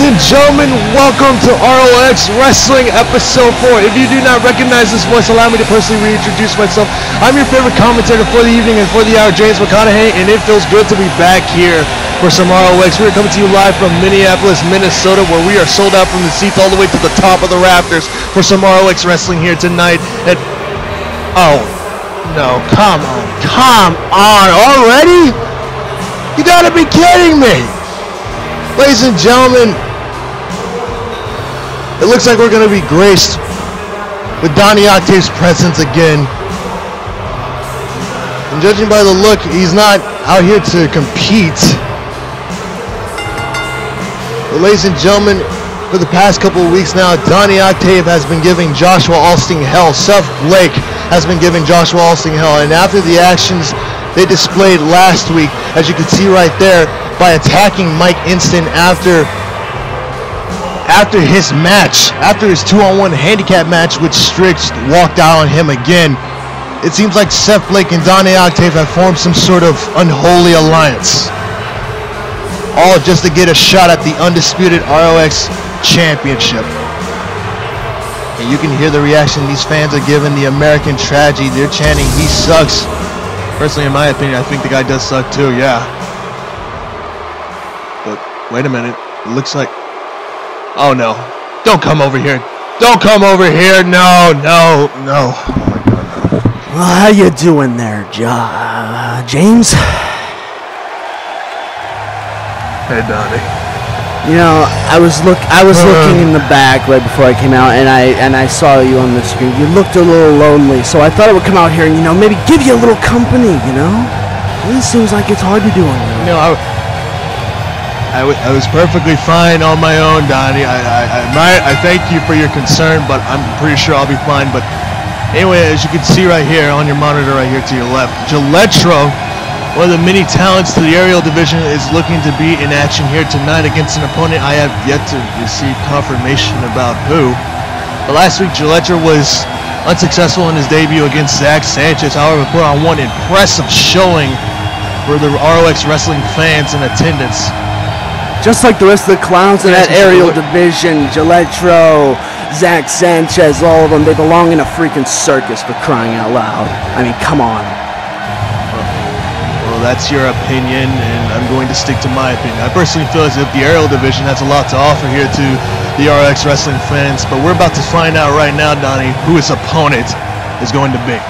Ladies and gentlemen, welcome to ROX Wrestling Episode 4. If you do not recognize this voice, allow me to personally reintroduce myself. I'm your favorite commentator for the evening and for the hour, James McConaughey, and it feels good to be back here for some ROX. We are coming to you live from Minneapolis, Minnesota, where we are sold out from the seats all the way to the top of the rafters for some ROX Wrestling here tonight. And oh, no, come on, already? You gotta be kidding me! Ladies and gentlemen, it looks like we're going to be graced with Donnie Octave's presence again. And judging by the look, he's not out here to compete. But ladies and gentlemen, for the past couple of weeks now, Donnie Octave has been giving Joshua Alsting hell. Seth Blake has been giving Joshua Alsting hell. And after the actions they displayed last week, as you can see right there, by attacking Mike Instant after his match, after his 2-on-1 handicap match, which Strix walked out on him again. It seems like Seth Blake and Donnie Octave have formed some sort of unholy alliance, all just to get a shot at the undisputed ROX Championship. And you can hear the reaction these fans are giving the American Tragedy. They're chanting, "He sucks." Personally, in my opinion, I think the guy does suck too, yeah. But wait a minute, it looks like, oh no, don't come over here. Don't come over here, no. Oh my God, no. Well, how you doing there, James? Hey, Donnie. You know, I was looking in the back right before I came out, and I saw you on the screen. You looked a little lonely, so I thought I would come out here and, you know, maybe give you a little company, you know? It seems like it's hard to do on your own. You know, I was perfectly fine on my own, Donnie. I thank you for your concern, but I'm pretty sure I'll be fine. But anyway, as you can see right here on your monitor right here to your left, Jetro, one of the many talents to the aerial division, is looking to be in action here tonight against an opponent I have yet to receive confirmation about who. But last week, Jetro was unsuccessful in his debut against Sanchez. However, put on one impressive showing for the ROX Wrestling fans in attendance. Just like the rest of the clowns in that aerial division, Jetro, Sanchez, all of them, they belong in a freaking circus, for crying out loud. I mean, come on. Well, that's your opinion, and I'm going to stick to my opinion. I personally feel as if the aerial division has a lot to offer here to the ROX Wrestling fans, but we're about to find out right now, Donnie, who his opponent is going to be.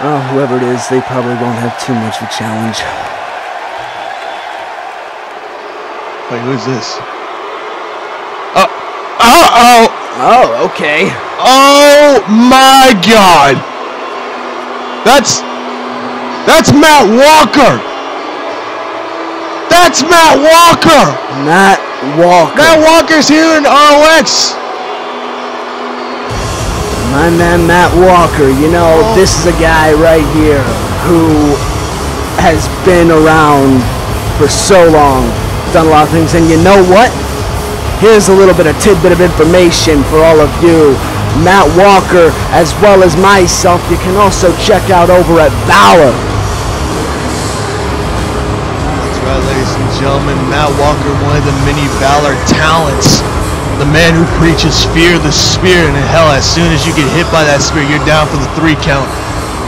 Well, whoever it is, they probably won't have too much of a challenge. Wait, who is this? Oh, okay. Oh my God! That's Matt Walker! That's Matt Walker! Matt Walker. Matt Walker's here in ROX. My man Matt Walker, you know, this is a guy right here who has been around for so long, done a lot of things, and you know what? Here's a little bit of tidbit of information for all of you. Matt Walker, as well as myself, you can also check out over at Valor. That's right, ladies and gentlemen, Matt Walker, one of the many Valor talents. The man who preaches fear the spear, and hell, as soon as you get hit by that spear, you're down for the 3 count.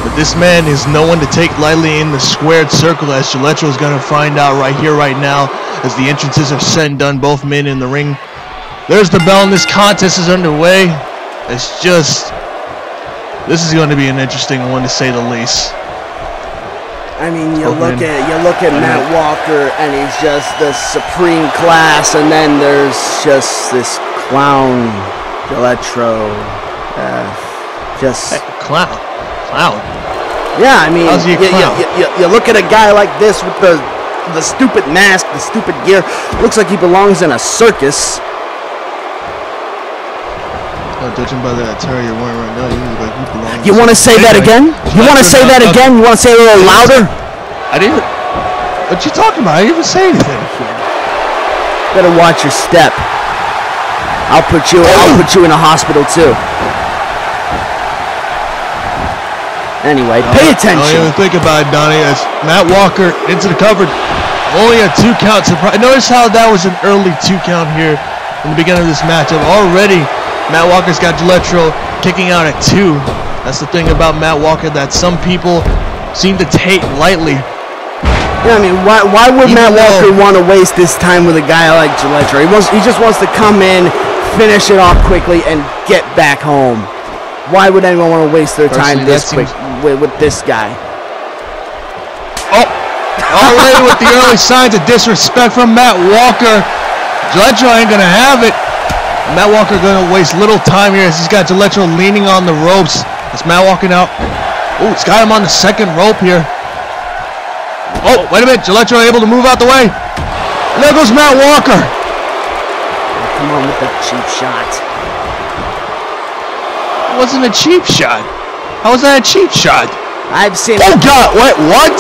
But this man is no one to take lightly in the squared circle, as Jetro is going to find out right here, right now, as the entrances are said and done, both men in the ring. There's the bell, and this contest is underway. It's just, this is going to be an interesting one, to say the least. I mean, you look at Matt Walker, and he's just the supreme class, and then there's just this clown, Jetro, just clown. Yeah, I mean, you look at a guy like this with the stupid mask, the stupid gear. Looks like he belongs in a circus. Oh, judging by that attire you're wearing right now, you look like you belong. You want to say that again? You want to say that again? You want to say it a little louder? I didn't. What you talking about? I didn't even say anything. Better watch your step. I'll put you in a hospital too. Anyway, pay attention. Don't even think about it, Donnie. As Matt Walker into the cover, only a 2 count surprise. Notice how that was an early 2 count here in the beginning of this matchup. Already, Matt Walker's got Jetro kicking out at 2. That's the thing about Matt Walker that some people seem to take lightly. Yeah, I mean, why would Matt Walker want to waste his time with a guy like Jetro? He just wants to come in, finish it off quickly, and get back home. Why would anyone want to waste their time this quick with this guy? Oh, already with the early signs of disrespect from Matt Walker. Jetro ain't gonna have it. Matt Walker gonna waste little time here as he's got Jetro leaning on the ropes. It's Matt Walker now. Oh, it's got him on the 2nd rope here. Oh, wait a minute. Jetro able to move out the way. And there goes Matt Walker. Come on with that cheap shot. It wasn't a cheap shot. How was that a cheap shot? I've seen. Oh, God. Wait, what?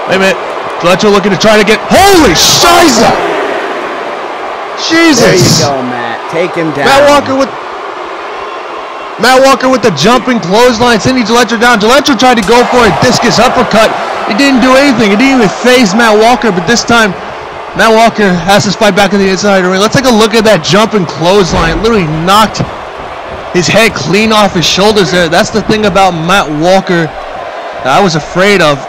Wait a minute. Jetro looking to try to get. Holy shiza! Jesus. There you go, Matt. Take him down. Matt Walker with the jumping clothesline, sending Jetro down. Jetro tried to go for a discus uppercut. It didn't do anything. It didn't even phase Matt Walker, but this time, Matt Walker has his fight back on the inside of the ring. Let's take a look at that jumping clothesline. It literally knocked his head clean off his shoulders there. That's the thing about Matt Walker that I was afraid of.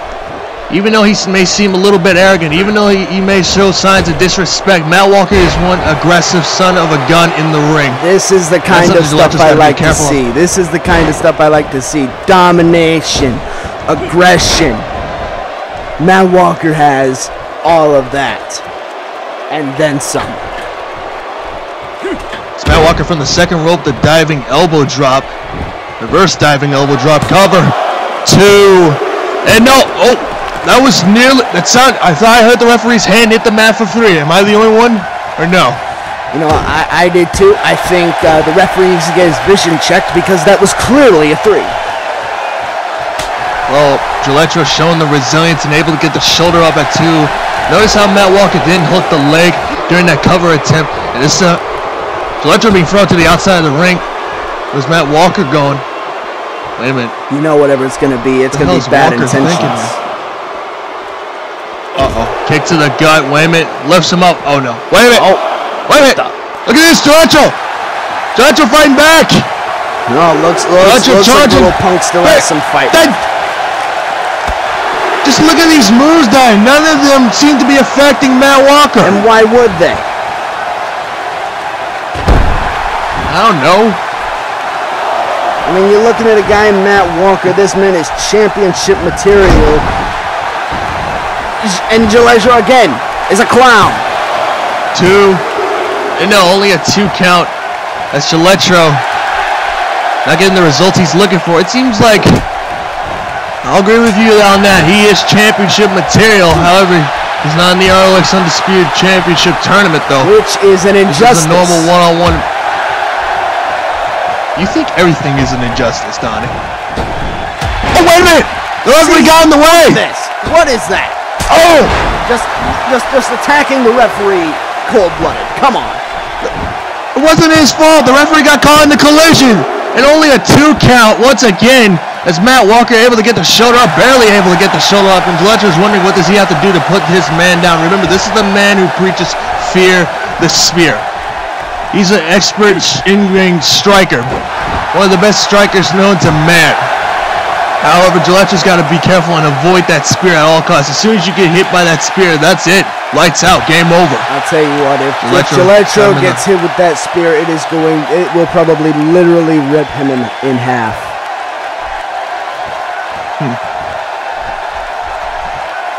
Even though he may seem a little bit arrogant, even though he may show signs of disrespect, Matt Walker is one aggressive son of a gun in the ring. This is the kind of stuff I like to see. This is the kind of stuff I like to see. Domination, aggression. Matt Walker has all of that. And then some. It's Matt Walker from the 2nd rope, the diving elbow drop. Reverse diving elbow drop. Cover. 2. And no. Oh. That was nearly, I thought I heard the referee's hand hit the mat for 3. Am I the only one? Or no? You know, I did too. I think the referee needs to get his vision checked because that was clearly a 3. Well, Jetro showing the resilience and able to get the shoulder up at 2. Notice how Matt Walker didn't hook the leg during that cover attempt. And this Jetro being thrown to the outside of the ring. Where's Matt Walker going? Wait a minute. You know whatever it's going to be. It's going to be bad intentions. Uh-oh. Kick to the gut. Wait a minute. Lifts him up. Oh, no. Wait a minute. Oh. Wait a minute. Look at this, Jetro. Jetro fighting back. No, looks like little Punk still has some fight. Just look at these moves, Donnie. None of them seem to be affecting Matt Walker. And why would they? I don't know. I mean, you're looking at a guy, Matt Walker. This man is championship material. And Jetro again is a clown. 2. And no, only a 2 count. That's Jetro not getting the results he's looking for. It seems like, I'll agree with you on that, he is championship material. However, He's not in the ROX Undisputed Championship tournament, though. Which is an injustice. This is a normal one-on-one. You think everything is an injustice, Donnie? Oh, wait a minute! The referee got in the way! What is that? Oh! Just attacking the referee cold-blooded. Come on. It wasn't his fault. The referee got caught in the collision. And only a 2 count once again. As Matt Walker able to get the shoulder up, barely able to get the shoulder up, and Jetro is wondering what does he have to do to put his man down. Remember, this is the man who preaches fear the spear. He's an expert in-ring striker, one of the best strikers known to man. However, Jetro's got to be careful and avoid that spear at all costs. As soon as you get hit by that spear, that's it. Lights out, game over. I'll tell you what, if Jetro gets hit with that spear, it will probably literally rip him in half.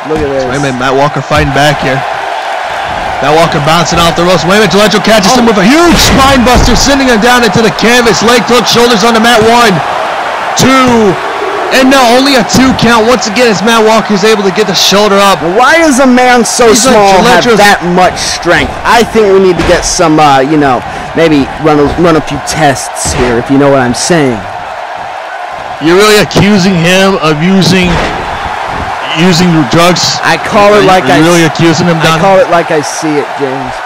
Look at this. Wait a minute, Matt Walker fighting back here. Matt Walker bouncing off the ropes. Wait a minute, Jetro catches him with a huge spine buster, sending him down into the canvas. Leg hook, shoulders on the mat. 1, 2, and no, only a 2 count. Once again, as Matt Walker is able to get the shoulder up. Why does a man so small have that much strength? I think we need to get some, maybe run a few tests here, if you know what I'm saying. You're really accusing him of using drugs? I call it like I really accusing him, Don? I call it like I see it, James.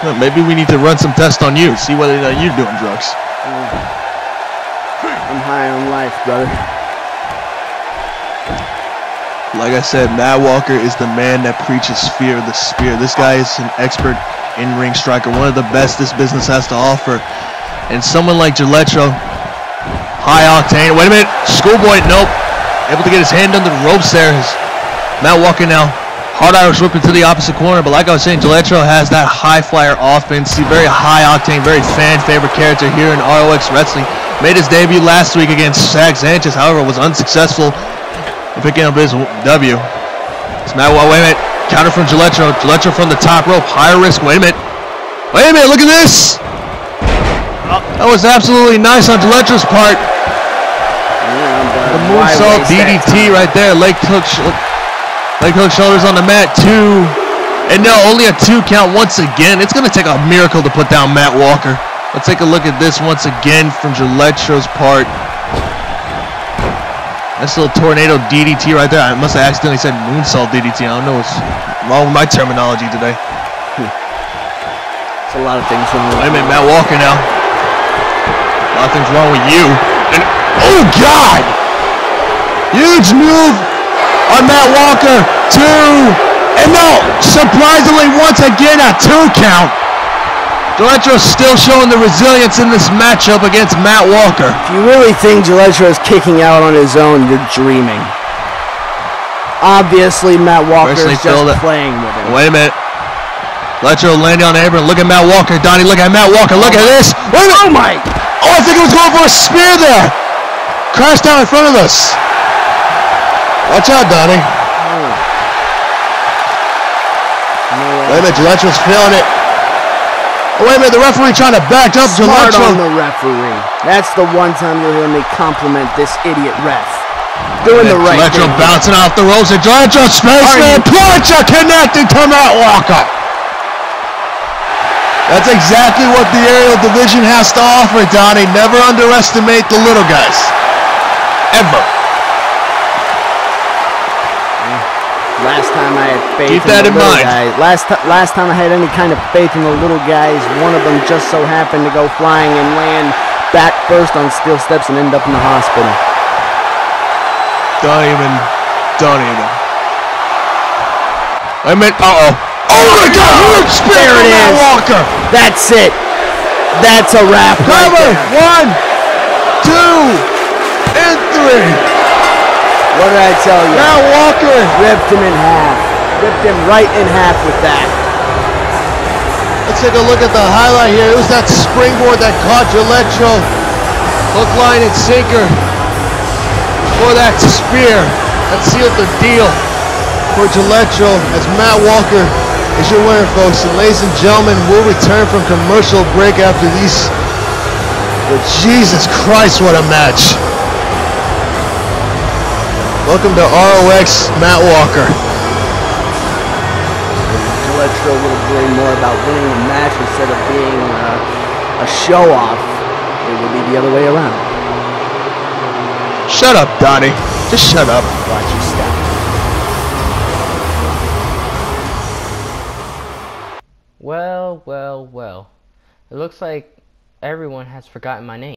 Well, maybe we need to run some tests on you, see whether you're doing drugs. I'm high on life, brother. Like I said, Matt Walker is the man that preaches fear of the spear. This guy is an expert in-ring striker, one of the best this business has to offer. And someone like Jetro, high octane. Wait a minute, schoolboy, nope. Able to get his hand under the ropes there. Matt Walker now, hard Irish whip into the opposite corner. But like I was saying, Jetro has that high flyer offense. He's very high octane, very fan favorite character here in ROX Wrestling. Made his debut last week against Sanchez, however, was unsuccessful in picking up his W. It's Matt Walker, wait a minute, counter from Jetro. Jetro from the top rope, higher risk. Wait a minute, look at this. That was absolutely nice on Jetro's part. The moonsault DDT right there. Leg hook shoulders on the mat. 2. And no, only a 2 count once again. It's going to take a miracle to put down Matt Walker. Let's take a look at this once again from Jetro's part. That's a little tornado DDT right there. I must have accidentally said moonsault DDT. I don't know what's wrong with my terminology today. There's a lot of things wrong with Wait a minute, Matt Walker now. A lot of things wrong with you. And, oh, God! Huge move on Matt Walker. 2. And no, surprisingly, once again, a 2 count. Jetro's still showing the resilience in this matchup against Matt Walker. If you really think Jetro is kicking out on his own, you're dreaming. Obviously, Matt Walker is just playing with him. Wait a minute. Jetro landing on the apron. Look at Matt Walker. Donnie, look at Matt Walker. Look at this. Wait a minute. Oh, my. Oh, I think he was going for a spear there. Crashed down in front of us. Watch out, Donnie. Wait a minute, Jetro's feeling it. Oh, wait a minute, the referee trying to back up Smart Jetro. on the referee. That's the one time you'll hear me compliment this idiot ref. Doing the right thing. Jetro bouncing off the ropes, and Jetro spaceman puncher connecting to Matt Walker. That's exactly what the aerial division has to offer, Donnie. Never underestimate the little guys. Ever. Last time I had faith Keep that in mind. Guys. Last time I had any kind of faith in the little guys, one of them just so happened to go flying and land back first on steel steps and end up in the hospital. Don't even. I meant, Oh my God! Huge spear from Matt Walker. That's it. That's a wrap. Cover. 1, 2, and 3. What did I tell you? Matt Walker ripped him in half. Ripped him right in half with that. Let's take a look at the highlight here. It was that springboard that caught Jetro. Hook, line, and sinker for that spear. That sealed the deal for Jetro as Matt Walker is your winner, folks. And ladies and gentlemen, we'll return from commercial break after these. But Jesus Christ, what a match. Welcome to ROX Matt Walker. Jetro will worry more about winning a match instead of being a show-off. It will be the other way around. Shut up, Donnie. Just shut up. Watch your step. Well. It looks like everyone has forgotten my name.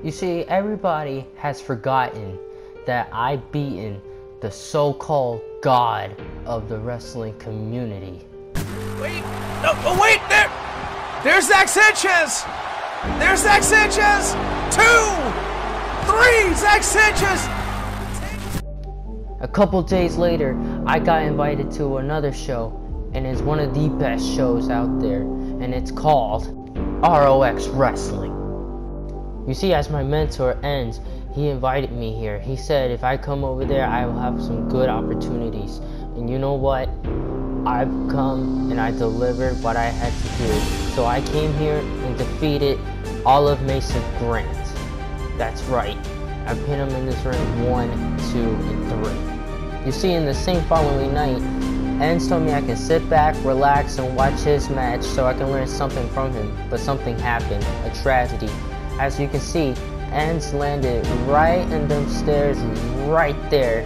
You see, everybody has forgotten that I've beaten the so-called god of the wrestling community. Wait! No, oh wait! There's Zach Sanchez! There's Zach Sanchez! 2! 3! Zach Sanchez! A couple days later, I got invited to another show, and it's one of the best shows out there, and it's called ROX Wrestling. You see, as my mentor ends, he invited me here. He said if I come over there, I will have some good opportunities. And you know what? I've come and I delivered what I had to do. So I came here and defeated Olive Mason Grant. That's right. I pinned him in this ring 1, 2, and 3. You see, in the same following night, Enz told me I can sit back, relax, and watch his match so I can learn something from him. But something happened, a tragedy. As you can see, Enz landed right in them stairs right there.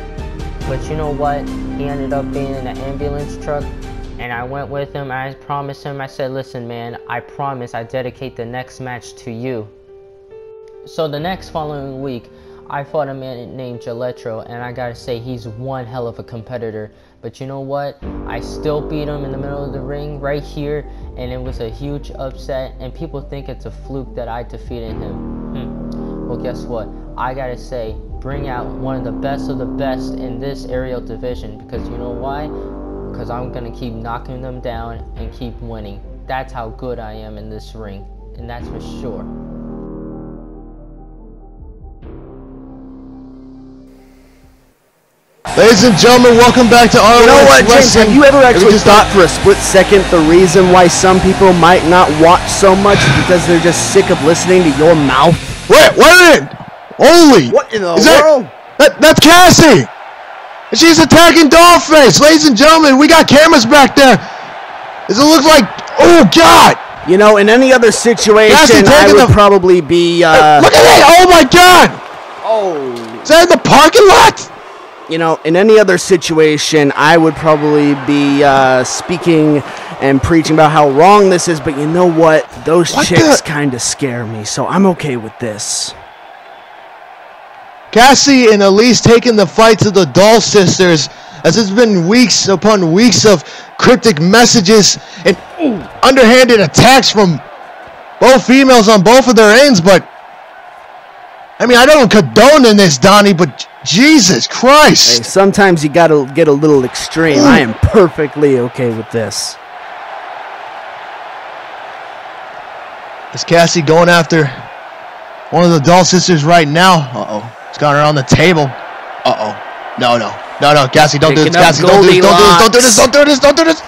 But you know what? He ended up being in an ambulance truck, and I went with him. I promised him, I said, listen man, I promise I dedicate the next match to you. So the next following week, I fought a man named Jetro, and I gotta say, he's one hell of a competitor. But you know what? I still beat him in the middle of the ring right here, and it was a huge upset, and people think it's a fluke that I defeated him. Well, guess what? I gotta say, bring out one of the best in this aerial division, because you know why? Because I'm gonna keep knocking them down and keep winning. That's how good I am in this ring, and that's for sure. Ladies and gentlemen, welcome back to ROX You know what, James? Wrestling. Have you ever actually thought for a split second the reason why some people might not watch so much is because they're just sick of listening to your mouth? Wait a minute! Holy! What in the Is world? That's Cassie! And she's attacking Dollface! Ladies and gentlemen, we got cameras back there! Does it look like... Oh, God! You know, in any other situation, I would probably be... Look at that! Oh, my God! Oh. Is that in the parking lot? You know, in any other situation, I would probably be speaking and preaching about how wrong this is, but you know what? Those chicks kind of scare me, so I'm okay with this. Cassie and Elise taking the fight to the Doll Sisters, as it's been weeks upon weeks of cryptic messages and underhanded attacks from both females on both of their ends, but I mean, I don't condone in this, Donnie, but Jesus Christ. Hey, sometimes you gotta get a little extreme. I am perfectly okay with this. Is Cassie going after one of the Doll Sisters right now? Uh-oh. It's got her on the table. Uh-oh. No, Cassie, don't do this. Cassie, don't do this.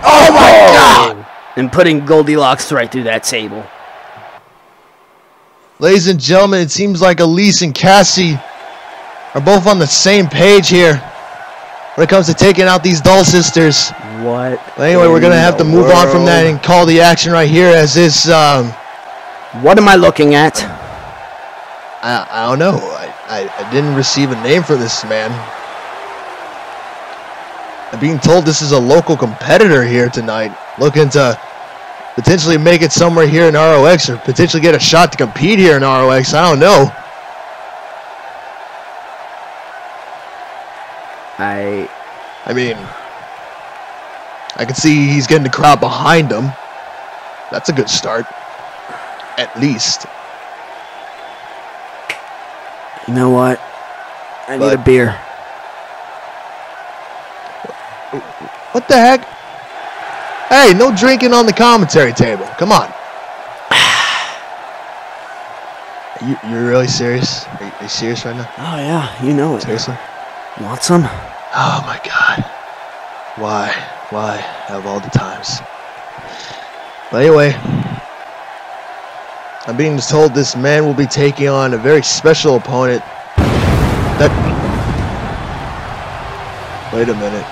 Oh, my God. And putting Goldilocks right through that table. Ladies and gentlemen, it seems like Elise and Cassie are both on the same page here when it comes to taking out these Doll Sisters. What? But anyway, we're going to have to move on from that and call the action right here as this... What am I looking at? I don't know. I didn't receive a name for this man. I'm being told this is a local competitor here tonight, looking to potentially make it somewhere here in ROX or potentially get a shot to compete here in ROX. I don't know. I mean, I can see he's getting the crowd behind him. That's a good start, at least. You know what? I need a beer. What the heck? Hey, no drinking on the commentary table. Come on. You're really serious? Are you serious right now? Oh, yeah. You know it. Seriously? Want some? Oh, my God. Why? Of all the times. But anyway, I'm being told this man will be taking on a very special opponent that Wait a minute.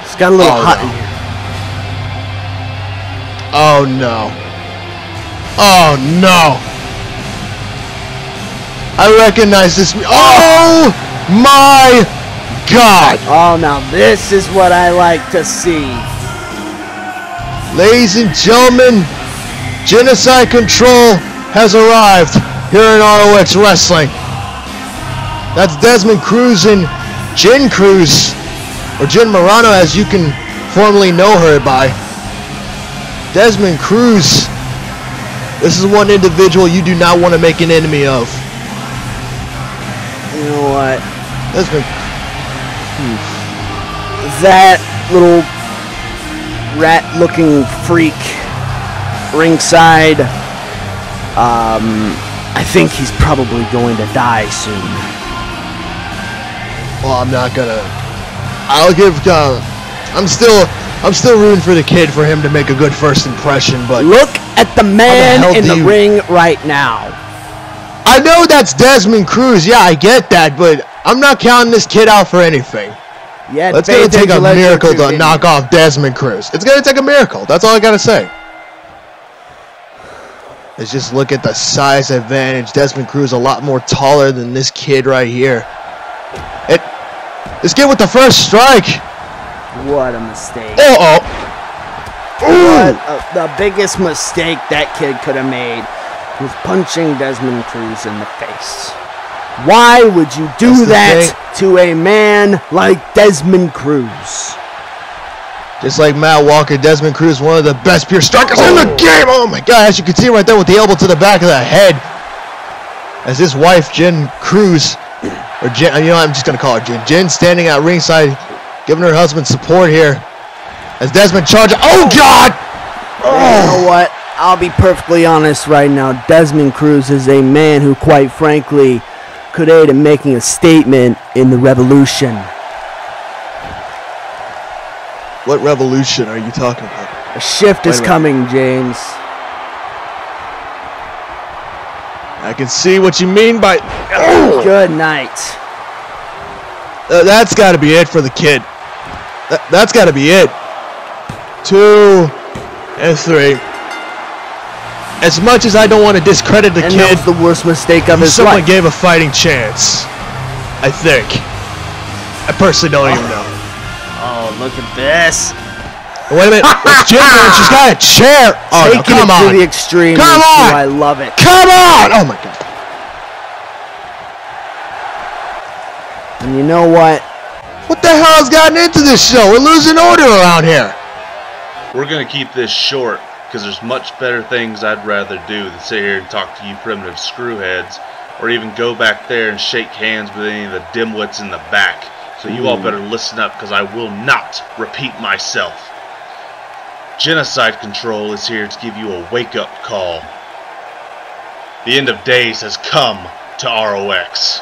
It's got a little hot in here. Oh no. Oh no. I recognize this. Oh my God. Oh, now this is what I like to see. Ladies and gentlemen, Genocide Control has arrived here in ROX Wrestling. That's Desmond Cruz and Jen Cruz, or Jen Morano as you can formerly know her by. Desmond Cruz, this is one individual you do not want to make an enemy of. You know what? Desmond. That little rat-looking freak ringside, I think he's probably going to die soon. Well, I'm not gonna. I'll give. I'm still rooting for the kid for him to make a good first impression. But look at the man in the ring right now. I know that's Desmond Cruz. Yeah, I get that, but I'm not counting this kid out for anything. Yeah, it's gonna take a miracle to knock off Desmond Cruz. It's gonna take a miracle. That's all I gotta say. Let's just look at the size advantage. Desmond Cruz a lot more taller than this kid right here. This kid with the first strike. What a mistake. What the biggest mistake that kid could have made was punching Desmond Cruz in the face. Why would you do that to a man like Desmond Cruz? Just like Matt Walker, Desmond Cruz, one of the best pure strikers in the game. Oh my God, as you can see right there with the elbow to the back of the head. As his wife, Jen Cruz, or Jen, you know, I'm just going to call her Jen. Jen standing at ringside, giving her husband support here. As Desmond charges. Oh God! You know what? I'll be perfectly honest right now. Desmond Cruz is a man who, quite frankly, could aid in making a statement in the revolution. What revolution are you talking about? A shift is coming, James. I can see what you mean by... Good night. That's got to be it for the kid. That's got to be it. 2 and 3. As much as I don't want to discredit the kid, that was the worst mistake of his life. Someone gave a fighting chance. I think. I personally don't even know. Oh, look at this. Wait a minute. It's Jen, she's got a chair. Oh, no, come on. To the extreme. Come on. I love it. Come on. Oh, my God. And you know what? What the hell has gotten into this show? We're losing order around here. We're going to keep this short because there's much better things I'd rather do than sit here and talk to you primitive screwheads, or even go back there and shake hands with any of the dimwits in the back. So you all better listen up, because I will not repeat myself. Genocide Control is here to give you a wake-up call. The end of days has come to ROX.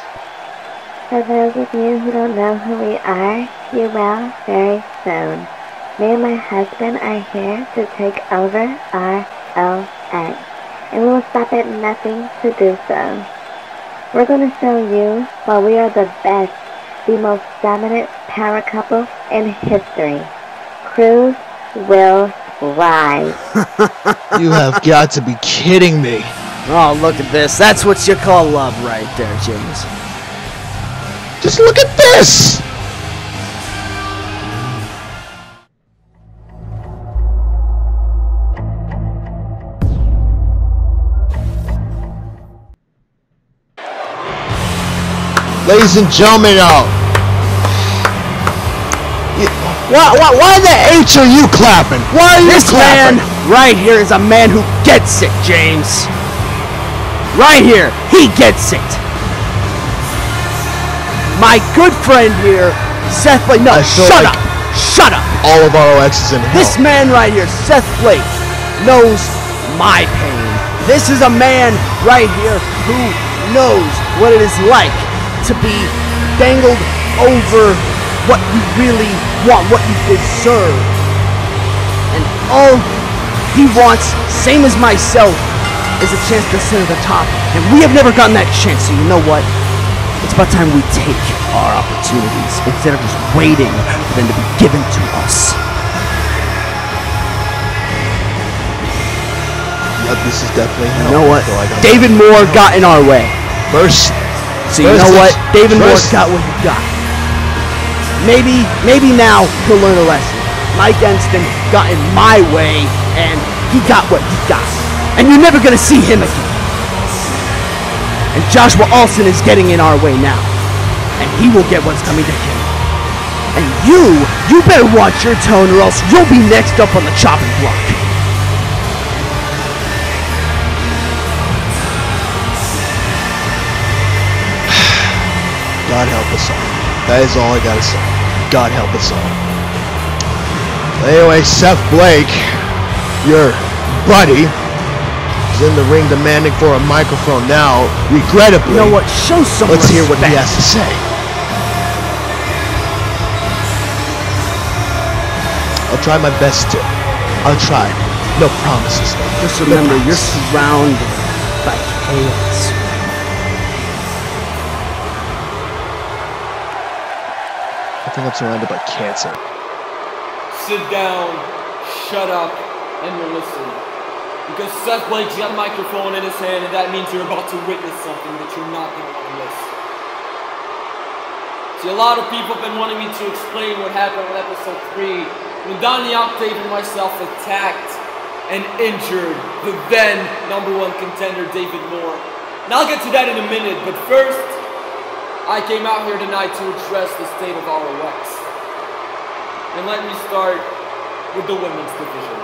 For those of you who don't know who we are, you will very soon. Me and my husband are here to take over ROX, and we will stop at nothing to do so. We're going to show you why we are the best, the most dominant power couple in history. Cruz will rise. You have got to be kidding me. Oh, look at this. That's what you call love right there, James. Just look at this. Ladies and gentlemen, why the H are you clapping? Why are you clapping? This man right here is a man who gets it, James. Right here, he gets it. My good friend here, Seth Blake. No, shut up. Shut up. All of ROX is in hell. This man right here, Seth Blake, knows my pain. This is a man right here who knows what it is like to be dangled over what you really want, what you deserve. And all he wants, same as myself, is a chance to sit at the top. And we have never gotten that chance, so you know what? It's about time we take our opportunities instead of just waiting for them to be given to us. Yep, this is definitely hell. You know what? David Moore got in our way. So you know what? David Moore got what he got. Maybe now he'll learn a lesson. Mike Enston got in my way, and he got what he got. And you're never gonna see him again. And Joshua Alston is getting in our way now. And he will get what's coming to him. And you better watch your tone or else you'll be next up on the chopping block. God help us all. That is all I gotta say. God help us all. Anyway, Seth Blake, your buddy, is in the ring demanding for a microphone now. Regrettably, you know what? Show some let's respect. hear what he has to say. I'll try my best to. I'll try. No promises. Just remember, you're surrounded by chaos. I think I'm surrounded by cancer. Sit down, shut up, and listen. Because Seth Blake's got a microphone in his hand, and that means you're about to witness something that you're not going to want to miss. See, a lot of people have been wanting me to explain what happened in episode 3 when Donnie Octave and myself attacked and injured the then #1 contender David Moore. Now I'll get to that in a minute, but first, I came out here tonight to address the state of ROX. And let me start with the women's division.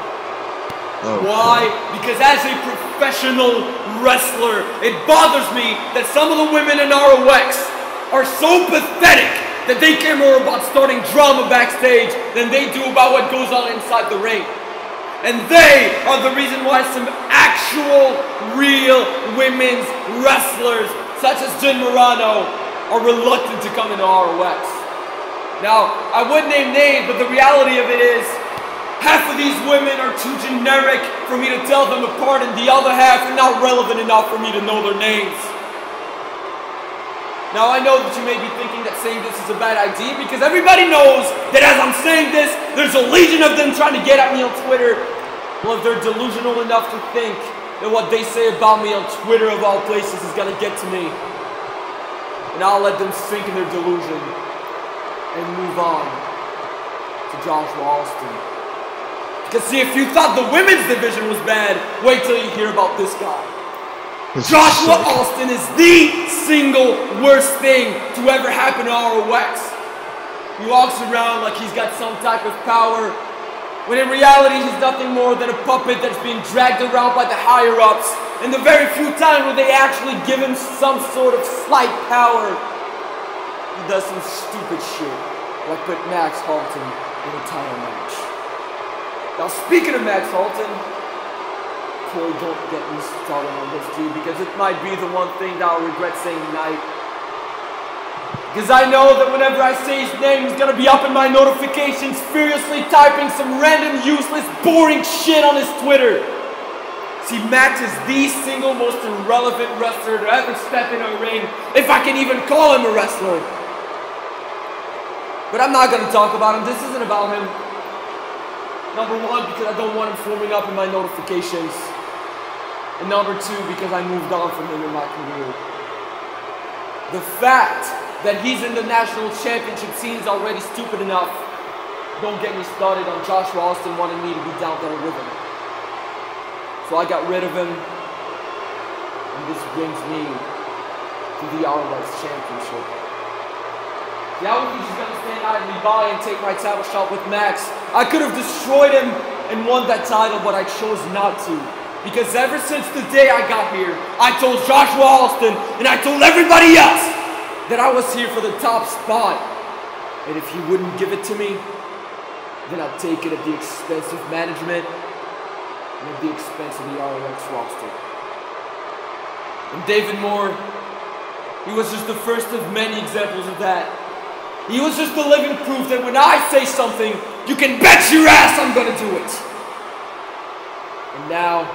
Oh, why? Because as a professional wrestler, it bothers me that some of the women in ROX are so pathetic that they care more about starting drama backstage than they do about what goes on inside the ring. And they are the reason why some actual, real women's wrestlers, such as Jen Morano, are reluctant to come into ROX. Now, I would name names, but the reality of it is, half of these women are too generic for me to tell them apart, and the other half are not relevant enough for me to know their names. Now, I know that you may be thinking that saying this is a bad idea, because everybody knows that as I'm saying this, there's a legion of them trying to get at me on Twitter. Well, if they're delusional enough to think that what they say about me on Twitter, of all places, is going to get to me, and I'll let them sink in their delusion and move on to Joshua Alston. Because see, if you thought the women's division was bad, wait till you hear about this guy. Joshua Alston is the single worst thing to ever happen to ROX. He walks around like he's got some type of power, when in reality he's nothing more than a puppet that's being dragged around by the higher-ups, and the very few times where they actually give him some sort of slight power, he does some stupid shit, like put Max Harlton in a title match. Now speaking of Max Harlton, Corey, don't get me started on this dude, because it might be the one thing that I'll regret saying tonight. Because I know that whenever I say his name, he's gonna be up in my notifications furiously typing some random, useless, boring shit on his Twitter. See, Max is the single most irrelevant wrestler to ever step in a ring, if I can even call him a wrestler. But I'm not gonna talk about him. This isn't about him. Number one, because I don't want him forming up in my notifications. And number two, because I moved on from him in my career. The fact that he's in the national championship scene is already stupid enough. Don't get me started on Joshua Alston wanting me to be down there with him. So I got rid of him. And this brings me to the ROX Championship. Yeah, I wasn't just gonna stand idly by and take my title shot with Max. I could have destroyed him and won that title, but I chose not to. Because ever since the day I got here, I told Joshua Alston and I told everybody else that I was here for the top spot. And if he wouldn't give it to me, then I'd take it at the expense of management and at the expense of the ROX roster. And David Moore, he was just the first of many examples of that. He was just the living proof that when I say something, you can bet your ass I'm gonna do it. And now,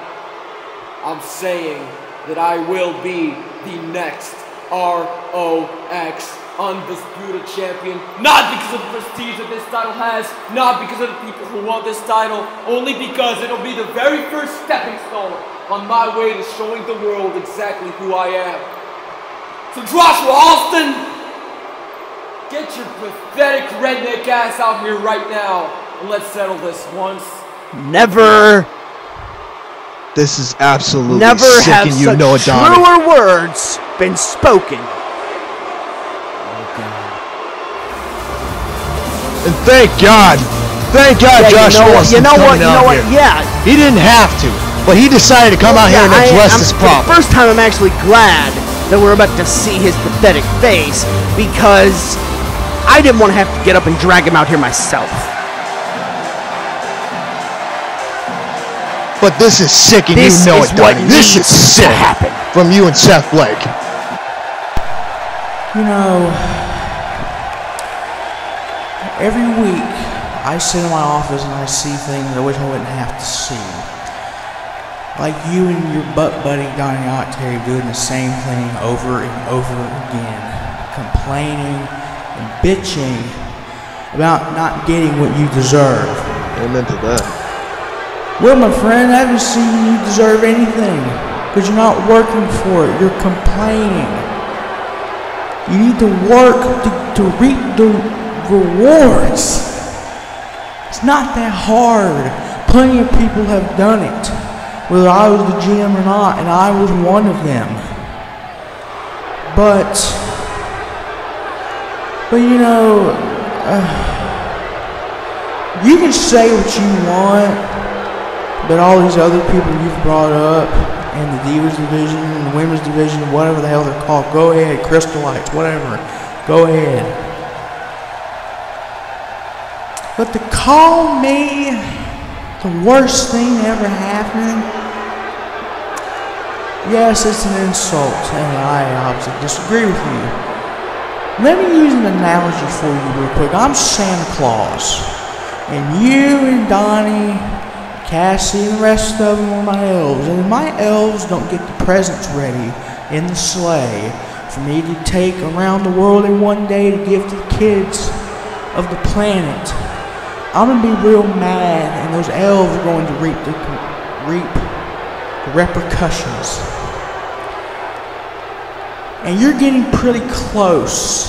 I'm saying that I will be the next ROX Undisputed Champion. Not because of the prestige that this title has, not because of the people who want this title, only because it'll be the very first stepping stone on my way to showing the world exactly who I am. So Joshua Austin, get your pathetic redneck ass out here right now and let's settle this once. Never. This is absolutely Never sick, have and you such know it, Donnie. truer words been spoken. And thank God, Yeah, Joshua Austin's you know coming out what? here. Yeah. He didn't have to, but he decided to come out here and address this problem. For the first time, I'm actually glad that we're about to see his pathetic face, because I didn't want to have to get up and drag him out here myself. But this is sick, and This you know is it, what Donnie. This is needs to sick happen. from you and Seth Blake. You know, every week I sit in my office and I see things I wish I wouldn't have to see. Like you and your butt buddy Donnie Octave doing the same thing over and over again. Complaining and bitching about not getting what you deserve. Amen to that. Well, my friend, I haven't seen you deserve anything because you're not working for it. You're complaining. You need to work to reap the rewards. It's not that hard. Plenty of people have done it, whether I was the GM or not, and I was one of them. But you know, you can say what you want. But all these other people you've brought up in the Divas division, and the women's division, whatever the hell they're called, go ahead, Crystalites, whatever, go ahead. But to call me the worst thing that ever happened, yes, it's an insult, and I obviously disagree with you. Let me use an analogy for you real quick. I'm Santa Claus, and you and Donnie, Cassie and the rest of them are my elves, and my elves don't get the presents ready in the sleigh for me to take around the world in one day to give to the kids of the planet. I'm going to be real mad, and those elves are going to reap the repercussions. And you're getting pretty close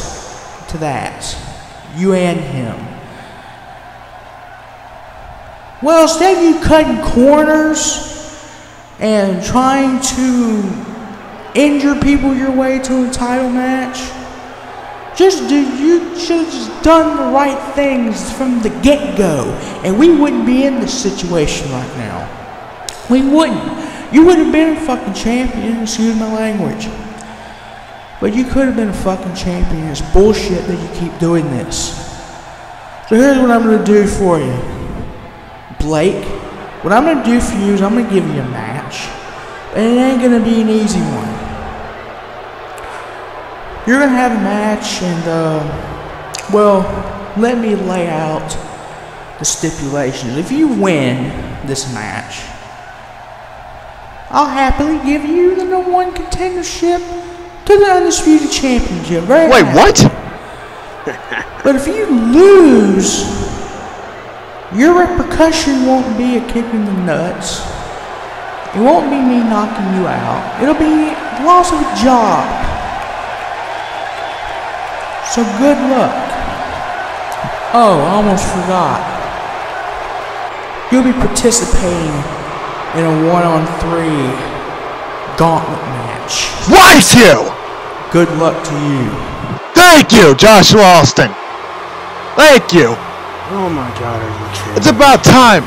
to that, you and him. Well, instead of you cutting corners and trying to injure people your way to a title match, you should have just done the right things from the get-go, and we wouldn't be in this situation right now. We wouldn't. You would have been a fucking champion, excuse my language. But you could have been a fucking champion. It's bullshit that you keep doing this. So here's what I'm going to do for you. Blake, what I'm going to do for you is I'm going to give you a match, and it ain't going to be an easy one. You're going to have a match, and, well, let me lay out the stipulations. If you win this match, I'll happily give you the #1 contendership to the Undisputed Championship. Wait, what? But if you lose, your repercussion won't be a kick in the nuts. It won't be me knocking you out. It'll be the loss of a job. So good luck. Oh, I almost forgot. You'll be participating in a 1-on-3 gauntlet match. Right, you! Good luck to you. Thank you, Joshua Austin. Thank you. Oh my God, are you kidding? It's about time.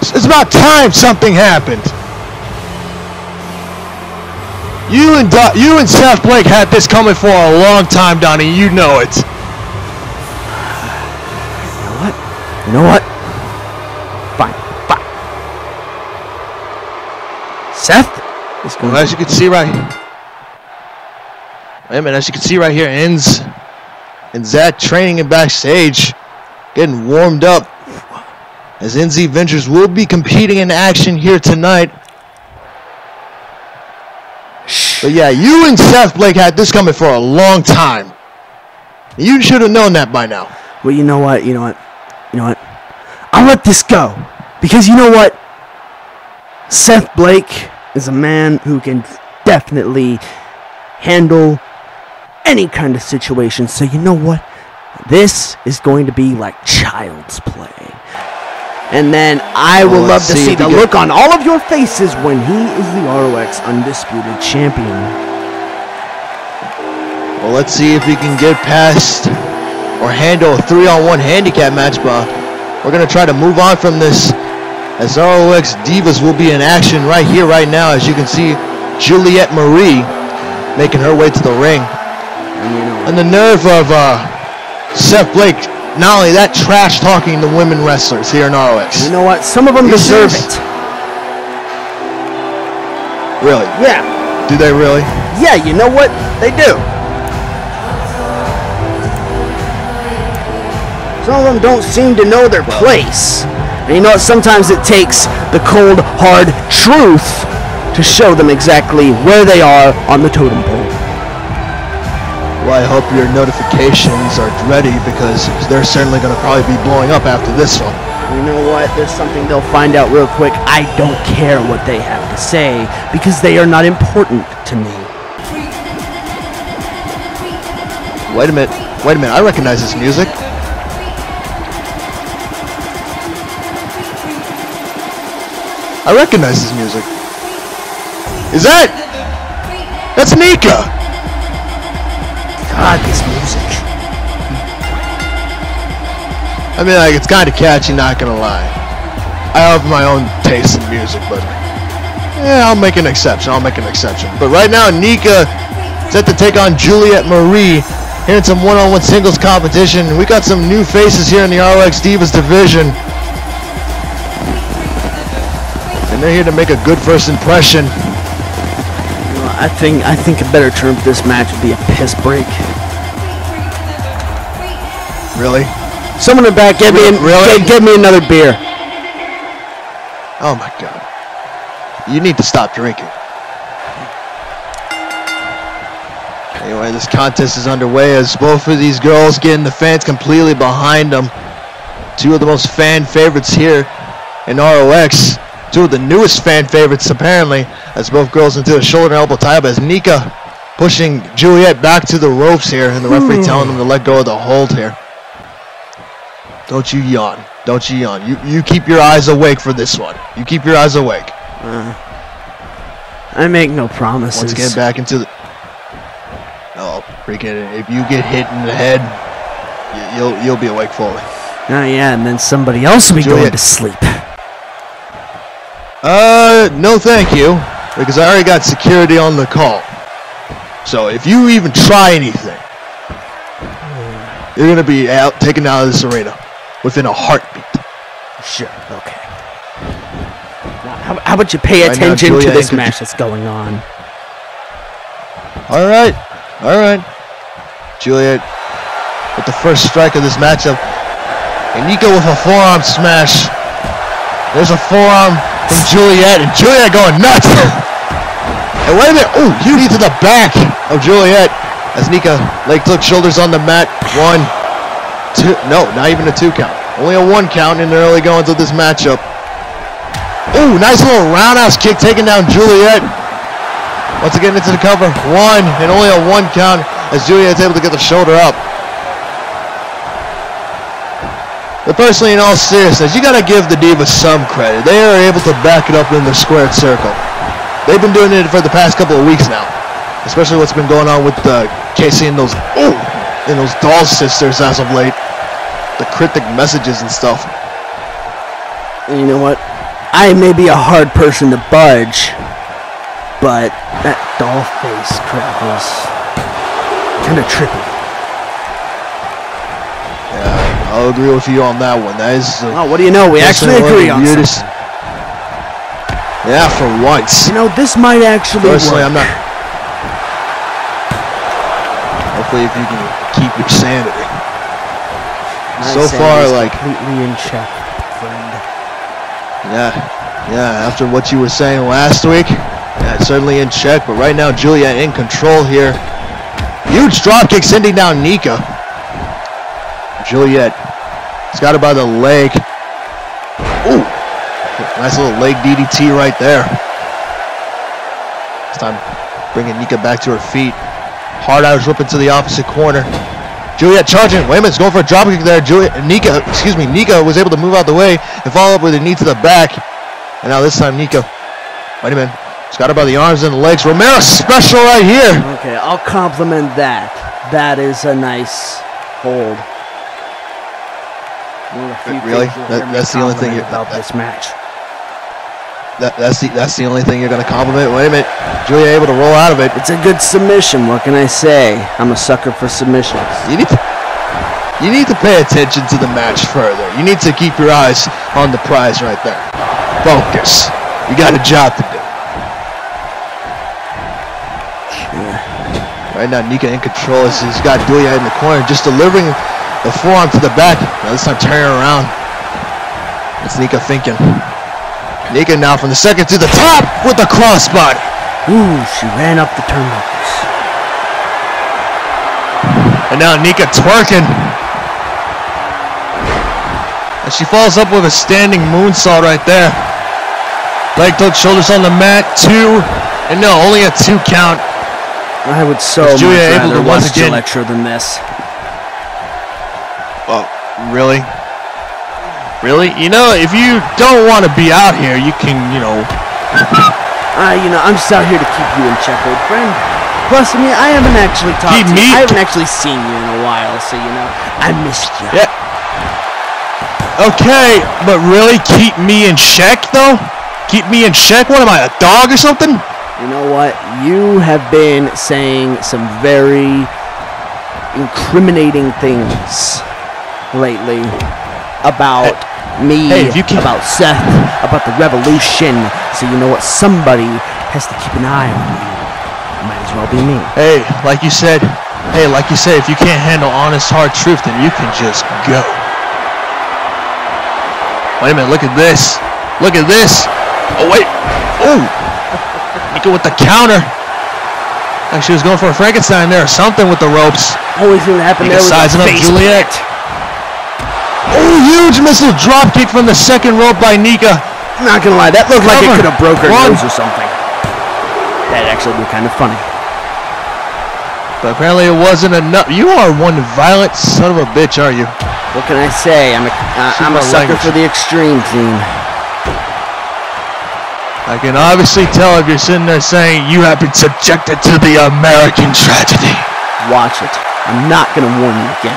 It's about time something happened. You and Seth Blake had this coming for a long time, Donnie. You know it. You know what? Fine. Seth is going. Well, as you can see right here. Wait a minute, as you can see right here, ends that training and backstage, getting warmed up. As NZ Ventures will be competing in action here tonight. Shh. But yeah, you and Seth Blake had this coming for a long time. You should have known that by now. Well, you know what? I'll let this go. Because you know what? Seth Blake is a man who can definitely handle any kind of situation. So you know what? This is going to be like child's play. And then I will love to see the look on all of your faces when he is the ROX Undisputed Champion. Well, let's see if he can get past or handle a 3-on-1 handicap match, but we're going to try to move on from this as ROX Divas will be in action right here, right now. As you can see, Juliet Marie making her way to the ring. And the nerve of Seth Blake, not only that, trash talking the women wrestlers here in ROX. You know what? Some of them deserve it. Really? Yeah. Do they really? Yeah, you know what? They do. Some of them don't seem to know their place. And you know what? Sometimes it takes the cold, hard truth to show them exactly where they are on the totem pole. Well, I hope your notifications are ready, because they're certainly going to probably be blowing up after this one. You know what? There's something they'll find out real quick. I don't care what they have to say, because they are not important to me. Wait a minute. I recognize this music. Is that? That's Nika! God, this music. I mean, like, it's kind of catchy, not gonna lie. I have my own taste in music, but yeah, I'll make an exception. But right now, Nika set to take on Juliet Marie here in some one-on-one singles competition. We got some new faces here in the ROX Divas division, and they're here to make a good first impression. I think a better term for this match would be a piss break. Really? Someone in the back, get me another beer. Oh my God! You need to stop drinking. Anyway, this contest is underway as both of these girls getting the fans completely behind them. Two of the most fan favorites here in ROX. Two of the newest fan favorites, apparently, as both girls into a shoulder and elbow tie-up, as Nika pushing Juliet back to the ropes here, and the referee telling them to let go of the hold here. Don't you yawn. You keep your eyes awake for this one. You keep your eyes awake. I make no promises. Once again, back into the... Oh, freaking! If you get hit in the head, you'll be awake fully. Oh yeah, and then somebody else will be going to sleep. No thank you, because I already got security on the call. So if you even try anything, you're gonna be taken out of this arena within a heartbeat. Sure, okay. Now, how about you pay attention to this match that's going on? All right. Juliet with the first strike of this matchup. And Nika with a forearm smash. There's a forearm from Juliet, and Juliet going nuts. And wait a minute. Ooh, huge to the back of Juliet as Nika leg hook shoulders on the mat. 1, 2. No, not even a 2 count. Only a 1 count in the early goings of this matchup. Ooh, nice little roundhouse kick taking down Juliet. Once again into the cover. 1, and only a 1 count as Juliet's able to get the shoulder up. But personally, in all seriousness, you gotta give the Divas some credit. They are able to back it up in the squared circle. They've been doing it for the past couple of weeks now, especially what's been going on with Casey and those Doll sisters as of late. The cryptic messages and stuff. And you know what? I may be a hard person to budge, but that doll face crap was kind of trippy. Yeah, I'll agree with you on that one. That is. What do you know? We actually agree on something. Yeah, for once. You know, this might actually Personally, work. I'm not. Hopefully, if you can keep your sanity. So far, like completely in check, friend. Yeah. After what you were saying last week, Yeah, certainly in check, but right now Juliet in control here. Huge drop kick sending down Nika. Juliet has got her by the leg. Ooh, nice little leg DDT right there. This time bringing Nika back to her feet. Hard Irish whip into the opposite corner. Juliet charging. Wait a minute, it's going for a drop kick there. Nika was able to move out the way and follow up with a knee to the back. And now this time Nika, wait a minute, she's got her by the arms and the legs. Romero special right here. Okay, I'll compliment that. That is a nice hold. Really? That's the only thing about this match. That's the only thing you're going to compliment? Wait a minute. Julia able to roll out of it. It's a good submission. What can I say? I'm a sucker for submissions. You need to pay attention to the match further. You need to keep your eyes on the prize right there. Focus. You got a job to do. Right now, Nika in control. He's got Julia in the corner, just delivering the forearm to the back. Now this time turning around. It's Nika thinking. Nika now from the second to the top with the crossbody. Ooh, she ran up the turnbuckles. And now Nika twerking. And she follows up with a standing moonsault right there. Leg hook, shoulders on the mat, 2. And no, only a 2 count. I would so much rather watch Jetro than this. Well, really? Really? You know, if you don't want to be out here, you can, you know, I'm just out here to keep you in check, old friend. Plus, I mean, I haven't actually talked to you. I haven't actually seen you in a while, so, you know, I missed you. Yeah. Okay, but really keep me in check, though? Keep me in check? What am I, a dog or something? You know what? You have been saying some very incriminating things lately about me, about Seth, about the revolution. So you know what? Somebody has to keep an eye on you. Might as well be me. Hey, like you said, if you can't handle honest, hard truth, then you can just go. Wait a minute, look at this. Look at this. Oh, wait. Oh. Nika with the counter. Like she was going for a Frankenstein there or something with the ropes. Always thing that happened there was sizing up Juliet. Oh, huge missile drop kick from the second rope by Nika. Not gonna lie, that looked like it could have broke her nose or something. That'd actually be kind of funny. But apparently it wasn't enough. You are one violent son of a bitch, are you? What can I say? I'm a sucker for the extreme team. I can obviously tell if you're sitting there saying you have been subjected to the American tragedy. Watch it. I'm not gonna warn you again.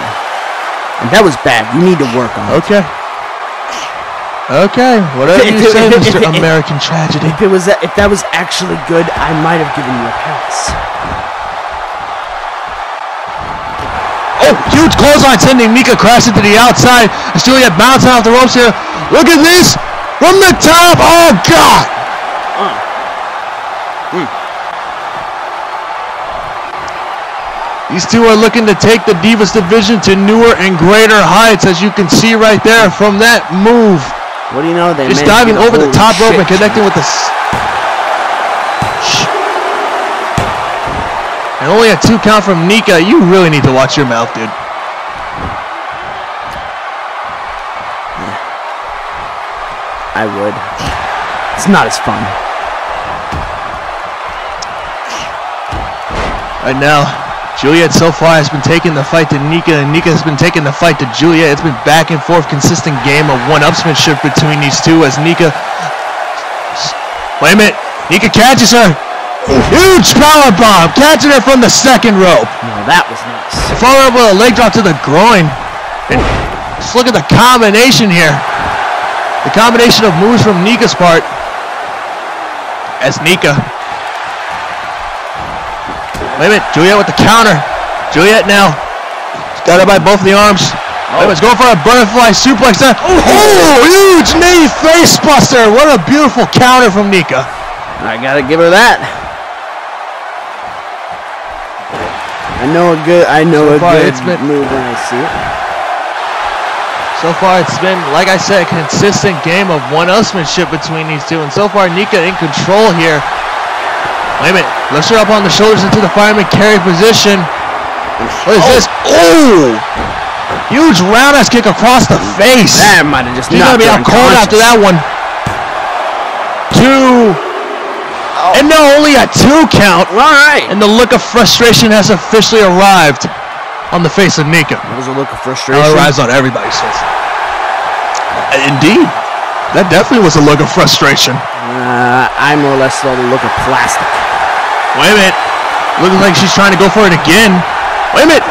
And that was bad. You need to work on it. Okay. Okay. Whatever you say, Mr. American Tragedy. If that was actually good, I might have given you a pass. Oh, huge clothesline sending Nika crashing to the outside. As Juliet bouncing off the ropes here. Look at this from the top. Oh God. These two are looking to take the Divas division to newer and greater heights, as you can see right there from that move. What do you know? They just diving over the top rope and connecting with the... And only a 2 count from Nika. You really need to watch your mouth, dude. I would. It's not as fun. Right now, Juliet so far has been taking the fight to Nika, and Nika has been taking the fight to Juliet. It's been back and forth, consistent game of one-upsmanship between these two as Nika... Wait a minute. Nika catches her. Huge power bomb, catching her from the second rope. No, that was nice. Follow up with a leg drop to the groin. And just look at the combination here. The combination of moves from Nika's part. As Nika... Wait a minute, Juliet with the counter. Juliet now. She's got her by both of the arms. Wait a minute, going for a butterfly suplex there. Oh, huge knee face buster. What a beautiful counter from Nika. I gotta give her that. I know a good move when I see it. So far it's been, like I said, a consistent game of one-upsmanship between these two. And so far Nika in control here. Wait a minute. Lifts her up on the shoulders into the fireman carry position. What is this? Oh! Huge roundhouse kick across the face. That might have just She's going to be out cold after that one. 2. And no, only a 2 count. All right. And the look of frustration has officially arrived on the face of Nika. That was a look of frustration. It arrives on everybody's face. Indeed. That definitely was a look of frustration. I more or less saw the look of plastic. Wait a minute. Looks like she's trying to go for it again. Wait a minute.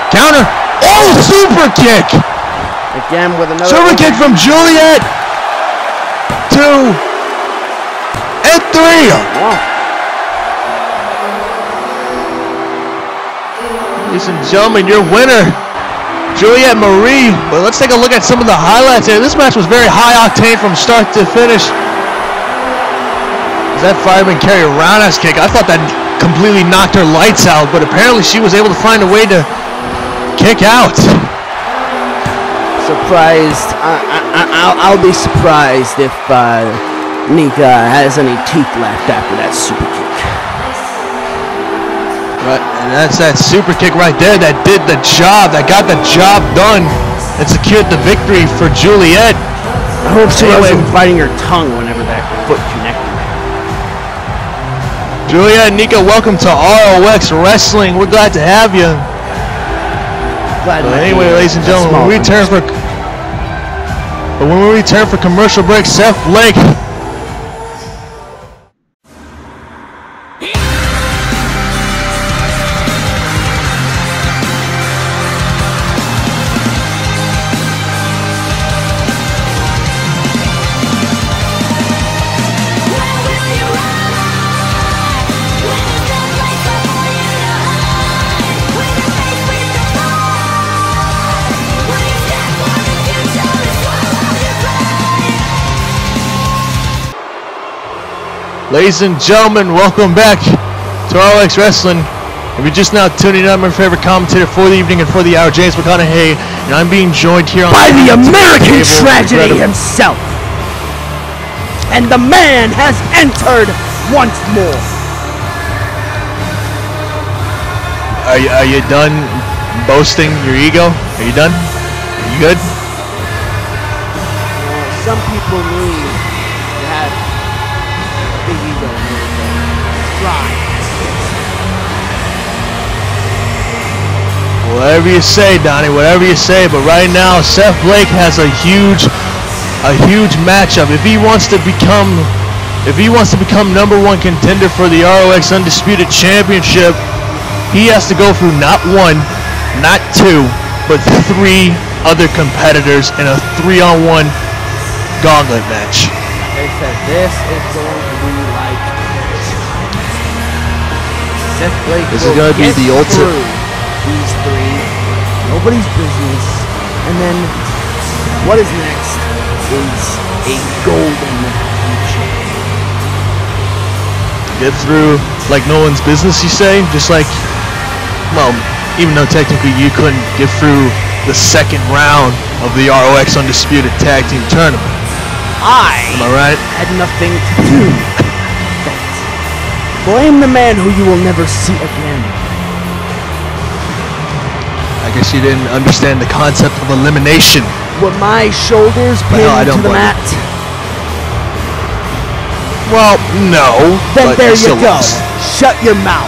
Counter. Oh, super kick. Again with another super kick from Juliet. 2 and 3. Oh. Ladies and gentlemen, your winner, Juliet Marie. But let's take a look at some of the highlights here. This match was very high octane from start to finish. That fireman carry a roundhouse kick. I thought that completely knocked her lights out, but apparently she was able to find a way to kick out. Surprised. I'll be surprised if Nika has any teeth left after that super kick. Right, and that's that super kick right there that did the job, that got the job done and secured the victory for Juliet. I hope she wasn't biting her tongue whenever that foot connected. Juliet and Nika, welcome to ROX Wrestling. We're glad to have you. Anyway, ladies and gentlemen, when we return for commercial break, Seth Blake. Ladies and gentlemen, welcome back to ROX Wrestling. If you're just now tuning in, I'm your favorite commentator for the evening and for the hour, James McConaughey, and I'm being joined here on by the American Tragedy himself. And the man has entered once more. Are you done boasting your ego? Are you done? Are you good? Some people need to have big ego. Try. Whatever you say, Donnie, whatever you say, but right now Seth Blake has a huge matchup. If he wants to become #1 contender for the ROX Undisputed Championship, he has to go through not 1, not 2, but 3 other competitors in a 3-on-1 gauntlet match. They said this is going to be like Seth Blake. This is going to be the ultimate. These 3, nobody's business, and then what is next is a golden future. Get through like no one's business, you say? Just like, well, even though technically you couldn't get through the second round of the ROX Undisputed Tag Team Tournament. Am I right? Had nothing to do with that. Blame the man who you will never see again. I guess you didn't understand the concept of elimination. Were my shoulders pinned to the mat? Well, no. Then there you go. Lost. Shut your mouth.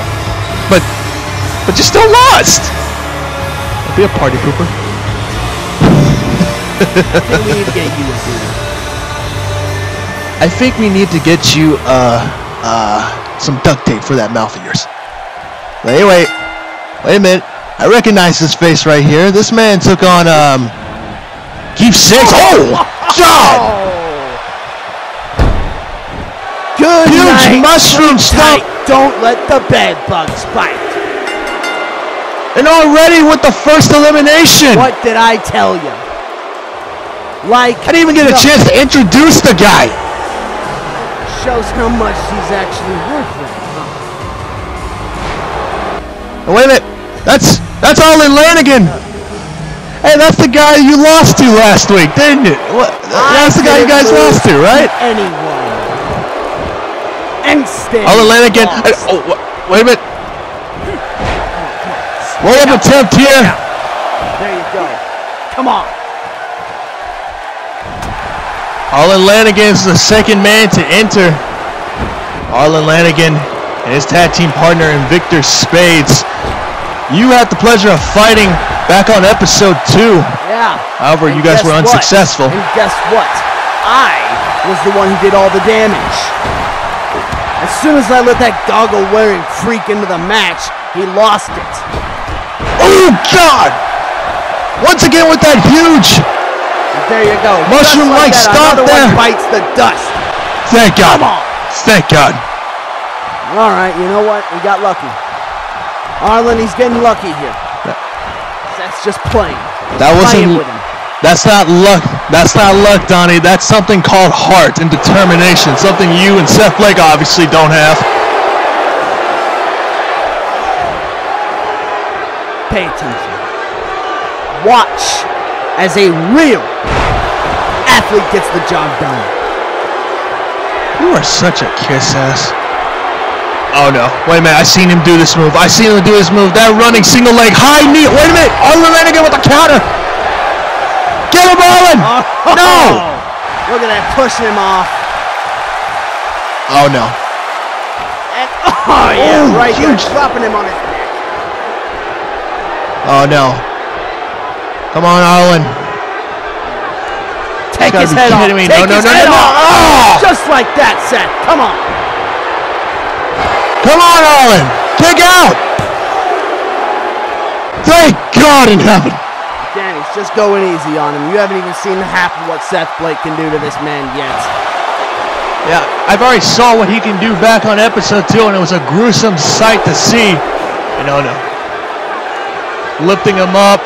But you still lost. Don't be a party pooper. We need to get you a dude. I think we need to get you some duct tape for that mouth of yours. But anyway, wait a minute. I recognize this face right here. This man took on Keith Six. Oh, God! Good huge night. mushroom stomp. Don't let the bed bugs bite. And already with the first elimination. What did I tell you? Like I didn't even get a chance to introduce the guy. Shows how much he's actually worth it. Oh, wait a minute. That's Arlen Lanigan. Hey, that's the guy you lost to last week, didn't it? What? That's the guy you guys lost to, right? Anyone. And stand. Harlton Lanigan. Oh, wait a minute. Roll-up attempt here. There you go. Come on. Harlton Lanigan is the second man to enter. Harlton Lanigan and his tag team partner Victor Spades. You had the pleasure of fighting back on episode 2. Yeah. However, you guys were unsuccessful. And guess what? I was the one who did all the damage. As soon as I let that goggle-wearing freak into the match, he lost it. Oh, God! Once again with that huge... There you go. Mushroom-like stomp there. Another one bites the dust. Thank God. Come on. Thank God. All right, you know what? We got lucky. Arlen, he's getting lucky here. That's just playing. That wasn't. That's not luck. That's not luck, Donnie. That's something called heart and determination. Something you and Seth Blake obviously don't have. Pay attention. Watch as a real athlete gets the job done. You are such a kiss ass. Oh no, wait a minute, I seen him do this move. I seen him do this move. That running single leg high knee. Wait a minute, Harlton Lanigan with the counter. Get him, Harlton! Oh, no! Look at that, pushing him off. Oh no. And, oh yeah, right here, dropping him on his neck. Oh no. Come on, Harlton. Take his head off. Me. Take no. Oh! Just like that, Seth. Come on. Come on, Harlton. Kick out. Thank God in heaven. Danny's just going easy on him. You haven't even seen half of what Seth Blake can do to this man yet. Yeah, I've already saw what he can do back on episode 2, and it was a gruesome sight to see. And oh no. Lifting him up.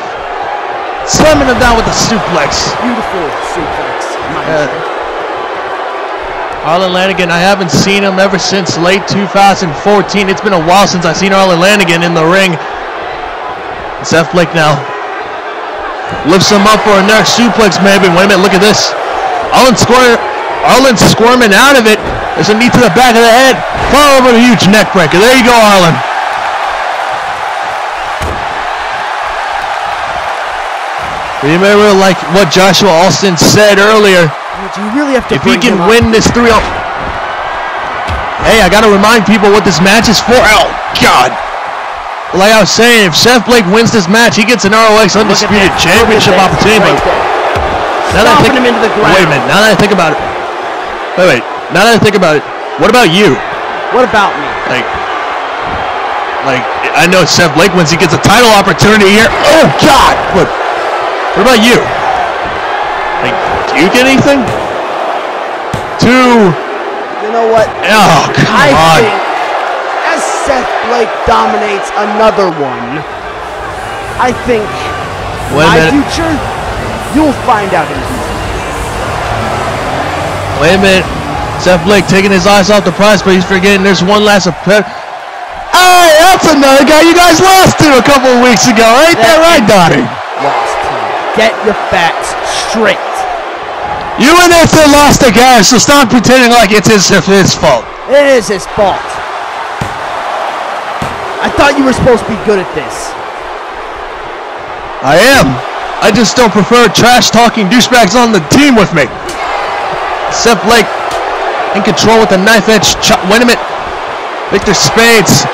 Slamming him down with a suplex. Beautiful suplex. Harlton Lanigan, I haven't seen him ever since late 2014. It's been a while since I've seen Harlton Lanigan in the ring. Seth Blake now lifts him up for a next suplex, maybe. Wait a minute, look at this. Harlan's squirming out of it. There's a knee to the back of the head. Follow over a huge neck breaker. There you go, Harlan. Remember, like what Joshua Austin said earlier, you really have to if he can win this 3-0. Hey, I got to remind people what this match is for. Oh, God. Like I was saying, if Seth Blake wins this match, he gets an ROX Undisputed Championship opportunity. Now that I think, him into the ground. Wait a minute. Now that I think about it. Wait. Now that I think about it, what about you? What about me? Like I know Seth Blake wins, he gets a title opportunity here. Oh, God. What about you? Like, do you get anything? You know what? Oh, come on. I think as Seth Blake dominates another one, I think my future, you'll find out in the future. Wait a minute. Seth Blake taking his eyes off the prize, but he's forgetting there's one last Hey, that's another guy you guys lost to a couple of weeks ago. Ain't that right, Donnie? Lost to. Get your facts straight. You and Ethan lost the guy, so stop pretending like it's his fault. It is his fault. I thought you were supposed to be good at this. I am. I just don't prefer trash-talking douchebags on the team with me. Seth Blake in control with the knife-edge chop. Wait a minute. Victor Spades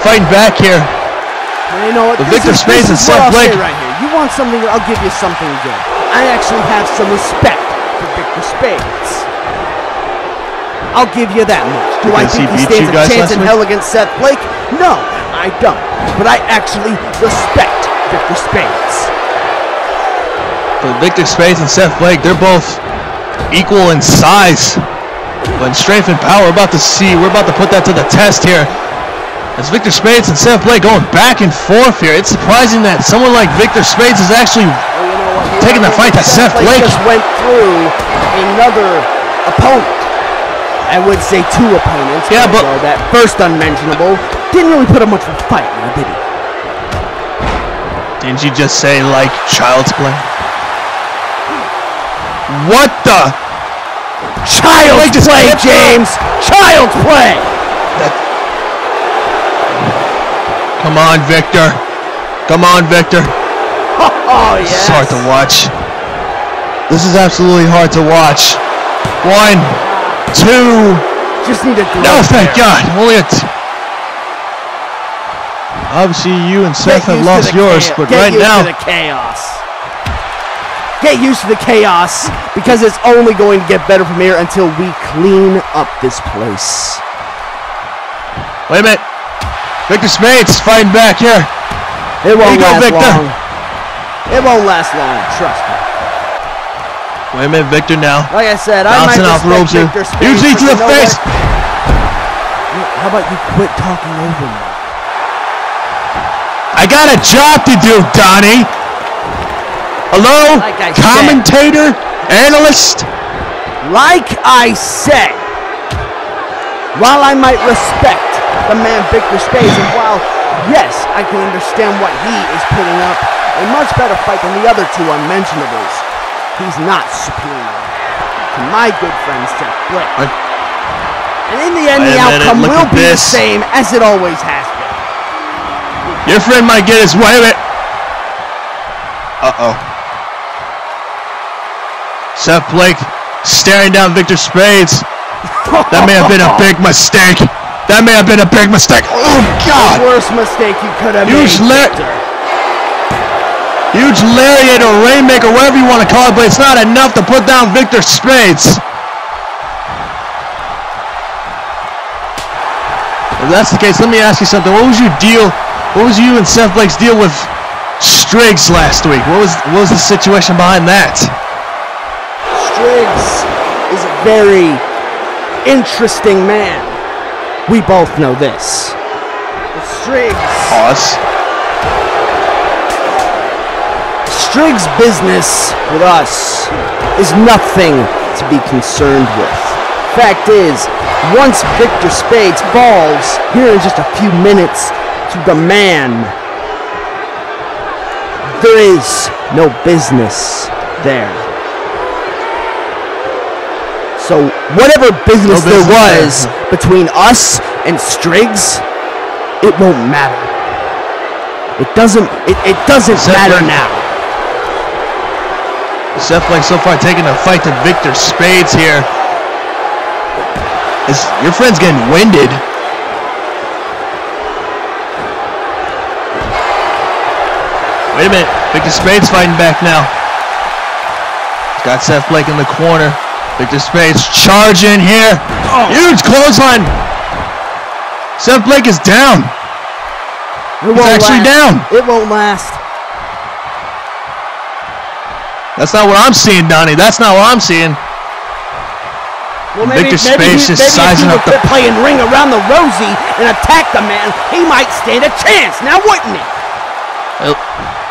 fighting back here. Well, you know what? Victor Spades and Seth Blake. Right here. You want something? I'll give you something good. I actually have some respect for Victor Spades. I'll give you that much. Do I think he stands a chance in hell against Seth Blake? No, I don't. But I actually respect Victor Spades. But Victor Spades and Seth Blake, they're both equal in size. But in strength and power, we're about to put that to the test here. As Victor Spades and Seth Blake going back and forth here. It's surprising that someone like Victor Spades is actually taking the fight to Seth Blake. Just went through another opponent. I would say 2 opponents. Yeah, but that first unmentionable didn't really put up much of a fight, now did he? Didn't you just say like child's play? What the? Child's play, James! Child's play! Come on, Victor. Come on, Victor. Oh, yes. This is hard to watch. This is absolutely hard to watch. 1, 2. Just need a glove. No, thank there. God. Only a. Obviously, you and Seth have lost yours, but right now. Get used to the chaos. Get used to the chaos, because it's only going to get better from here until we clean up this place. Wait a minute. Victor Spades fighting back here. It won't last Victor. long. It won't last long, trust me. Wait a minute, Victor now. Like I said, I might respect Victor Spades. Use knee to the face. How about you quit talking over me? I got a job to do, Donnie. Hello? Like I commentator? Analyst? Like I said, while I might respect the man Victor Spades, and while, yes, I can understand what he is putting up, a much better fight than the other two unmentionables, he's not superior to my good friend Seth Blake. And in the end, the outcome will be the same as it always has been. Your friend might get his way. Uh-oh. Seth Blake staring down Victor Spades. That may have been a big mistake. That may have been a big mistake. Oh, God. The worst mistake you could have made, Victor. Huge lariat or rainmaker, whatever you want to call it, but it's not enough to put down Victor Spades. If that's the case, let me ask you something. What was your deal? What was you and Seth Blake's deal with Striggs last week? What was the situation behind that? Striggs is a very interesting man. We both know this. But Pause. Striggs' business with us is nothing to be concerned with. Fact is, once Victor Spades falls here in just a few minutes to the man, there is no business there. So whatever business there was between us and Striggs, it won't matter. It doesn't matter now. Seth Blake so far taking a fight to Victor Spades here. Your friend's getting winded. Wait a minute. Victor Spades fighting back now. He's got Seth Blake in the corner. Victor Spades charging here. Oh. Huge clothesline. Seth Blake is down. He's actually down. It won't last. That's not what I'm seeing, Donnie. That's not what I'm seeing. Well, Victor Spades just sizing up the playing ring around the rosy and attack the man. He might stand a chance. Now, wouldn't he?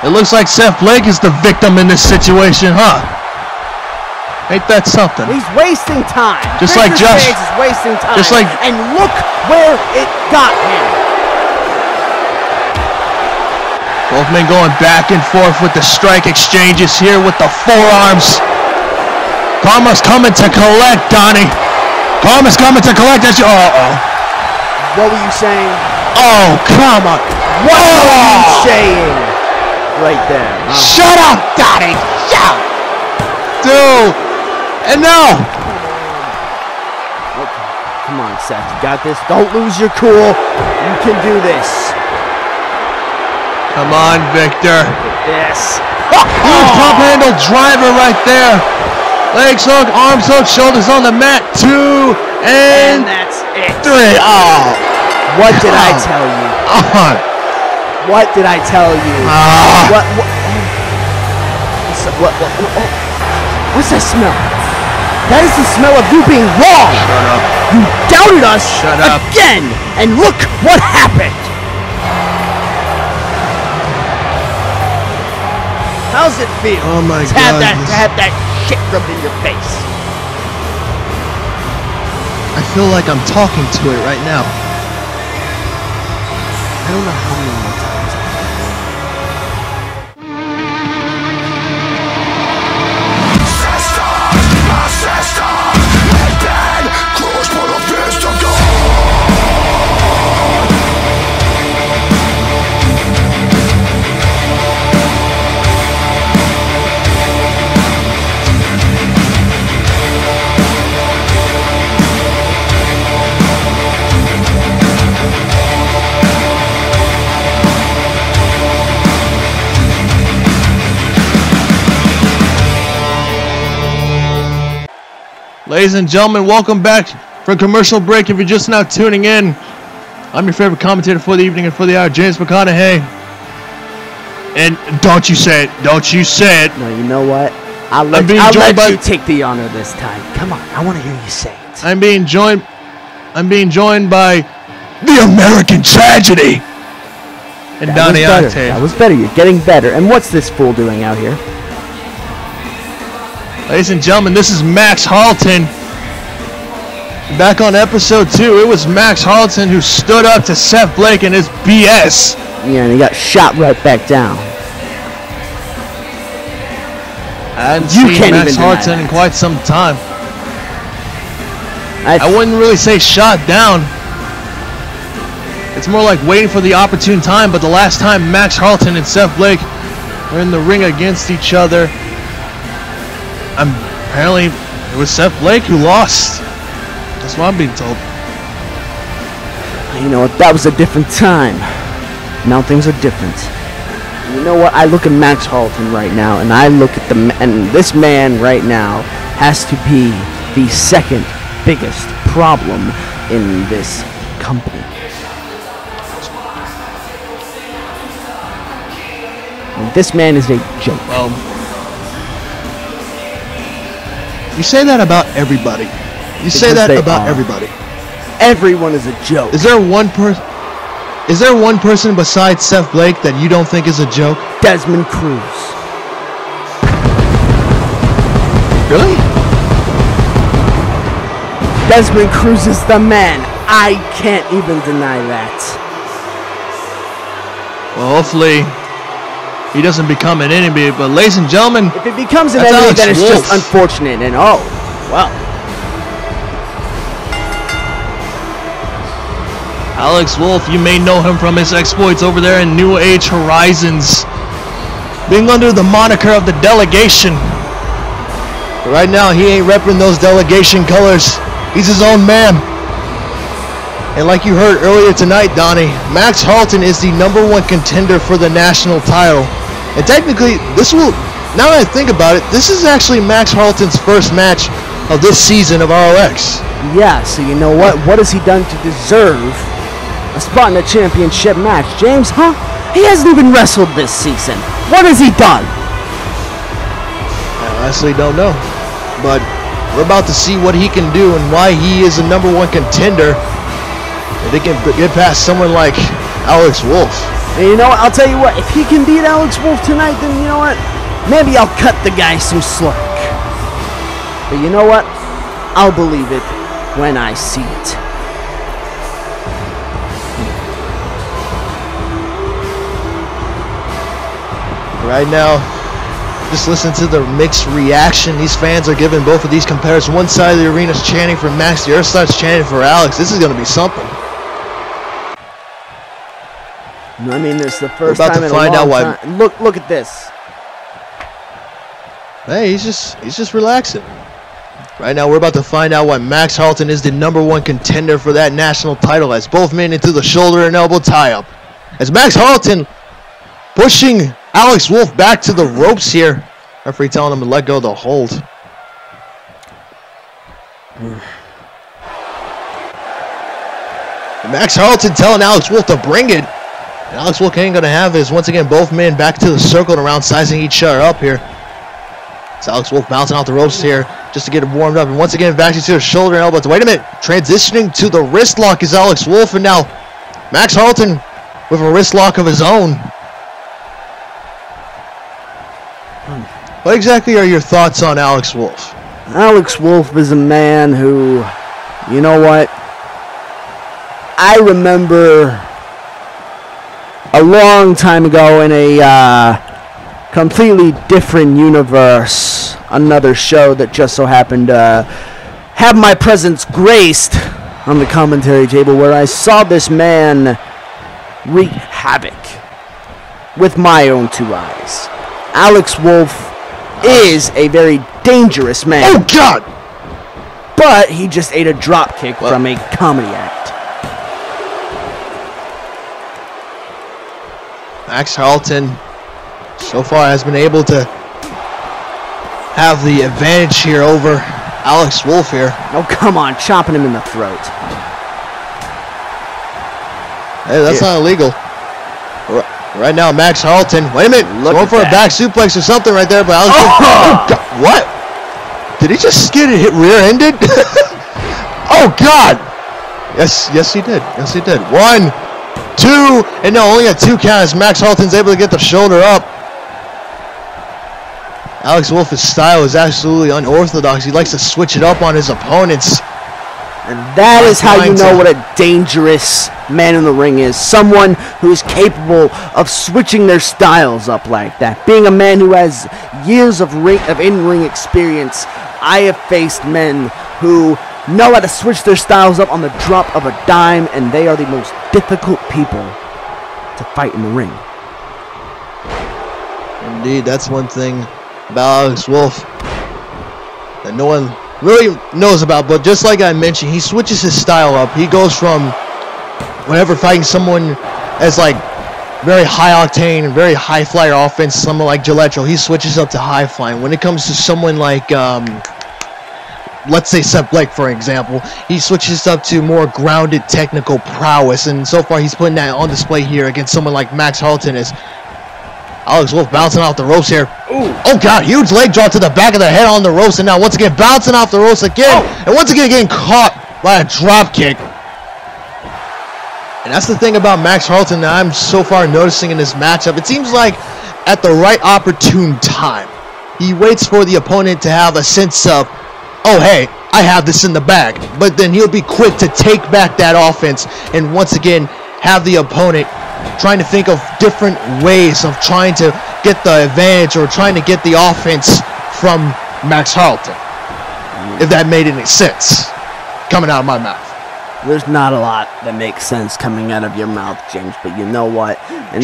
It looks like Seth Blake is the victim in this situation, huh? Ain't that something? He's wasting time. Just like Josh. Spades is wasting time. Just like. And look where it got him. Both men going back and forth with the strike exchanges here with the forearms. Karma's coming to collect, Donnie. Karma's coming to collect. Uh-oh. What were you saying? Oh, come on. What were you saying? Right there. Shut up, Donnie. Shut. Dude. And no. Okay. Come on, Seth. You got this. Don't lose your cool. You can do this. Come on, Victor. Look at this. Huge pump handle driver right there. Legs hook, arms hook, shoulders on the mat. 2 and that's it. 3. Oh. What did I tell you? What did I tell you? What's that smell? That is the smell of you being wrong. Shut up. You doubted us again, and look what happened. How's it feel? Oh my to God. have that shit rubbed in your face? I feel like I'm talking to it right now. I don't know how many more times I can do it. Ladies and gentlemen, welcome back from commercial break. If you're just now tuning in, I'm your favorite commentator for the evening and for the hour, James McConaughey. And don't you say it. Don't you say it. No, you know what? I'll let you take the honor this time. Come on, I want to hear you say it. I'm being joined by the American Tragedy. And Donnie Octave. That was better. You're getting better. And what's this fool doing out here? Ladies and gentlemen, this is Max Harlton. Back on episode 2, it was Max Harlton who stood up to Seth Blake and his BS. Yeah, and he got shot right back down. I hadn't seen Max Harlton in quite some time. I wouldn't really say shot down. It's more like waiting for the opportune time, but the last time Max Harlton and Seth Blake were in the ring against each other, apparently it was Seth Blake who lost. That's what I'm being told. You know what? That was a different time. Now things are different. You know what? I look at Max Harlton right now, and I look at and this man right now has to be the second biggest problem in this company. And this man is a joke. Well, you say that about everybody. You say that about everybody. Everyone is a joke. Is there one person besides Seth Blake that you don't think is a joke? Desmond Cruz. Really? Desmond Cruz is the man. I can't even deny that. Well, hopefully he doesn't become an enemy, but ladies and gentlemen, if it becomes an enemy, then it's just unfortunate, and oh, well. Alex Wolf, you may know him from his exploits over there in New Age Horizons, being under the moniker of the Delegation. But right now, he ain't repping those Delegation colors. He's his own man. And like you heard earlier tonight, Donnie, Max Harlton is the #1 contender for the national title. And technically, now that I think about it, this is actually Max Harlton's first match of this season of ROX. Yeah, so you know what? What has he done to deserve a spot in a championship match? James, huh? He hasn't even wrestled this season. What has he done? I honestly don't know. But we're about to see what he can do and why he is a #1 contender. If they can get past someone like Alex Wolf. And you know what? I'll tell you what. If he can beat Alex Wolf tonight, then you know what? Maybe I'll cut the guy some slack. But you know what? I'll believe it when I see it. Right now, just listen to the mixed reaction these fans are giving both of these competitors. One side of the arena is chanting for Max, the other side's chanting for Alex. This is going to be something. I mean, it's the first time in a long time. Look at this. Hey, he's just relaxing. Right now, we're about to find out why Max Harlton is the #1 contender for that national title, as both men into the shoulder and elbow tie-up. As Max Harlton pushing Alex Wolf back to the ropes here. Referee telling him to let go of the hold. Max Harlton telling Alex Wolf to bring it. And Alex Wolf ain't going to have his. Once again, both men back to the circle and around, sizing each other up here. It's Alex Wolf bouncing off the ropes here just to get him warmed up. And once again, back to the shoulder and elbow. Wait a minute. Transitioning to the wrist lock is Alex Wolf. And now Max Harlton with a wrist lock of his own. What exactly are your thoughts on Alex Wolf? Alex Wolf is a man who, you know what? I remember a long time ago in a completely different universe, another show that just so happened to have my presence graced on the commentary table, where I saw this man wreak havoc with my own 2 eyes. Alex Wolf is a very dangerous man. Oh, God! But he just ate a drop kick from a comedy act. Max Harlton so far has been able to have the advantage here over Alex Wolf here. Oh, come on, chopping him in the throat. Hey, that's not illegal. Right now, Max Harlton. Wait a minute. Going for a back suplex or something right there. But Alex Wolf. What? Did he just get hit rear-ended? Oh, God. Yes, he did. Yes, he did. 1, 2, and no, only a 2 count as Max Harlton's able to get the shoulder up. Alex Wolf's style is absolutely unorthodox. He likes to switch it up on his opponents. And that is how you know what a dangerous man in the ring is. Someone who is capable of switching their styles up like that. Being a man who has years of in-ring experience, I have faced men who know how to switch their styles up on the drop of a dime, and they are the most difficult people to fight in the ring. Indeed, that's one thing about Alex Wolf that no one really knows about, but just like I mentioned, he switches his style up. He goes from whenever fighting someone as like very high octane, very high flyer offense, someone like Jetro, he switches up to high flying. When it comes to someone like let's say Seth Blake, for example, he switches up to more grounded technical prowess, and so far he's putting that on display here against someone like Max Harlton as Alex Wolf bouncing off the ropes here. Ooh. Oh, God, huge leg drop to the back of the head on the ropes, and now once again bouncing off the ropes again, and once again getting caught by a drop kick. And that's the thing about Max Harlton that I'm so far noticing in this matchup. It seems like at the right opportune time, he waits for the opponent to have a sense of, oh, hey, I have this in the bag. But then he'll be quick to take back that offense and once again have the opponent trying to think of different ways of trying to get the advantage or trying to get the offense from Max Harlton. If that made any sense coming out of my mouth. There's not a lot that makes sense coming out of your mouth, James, but you know what? In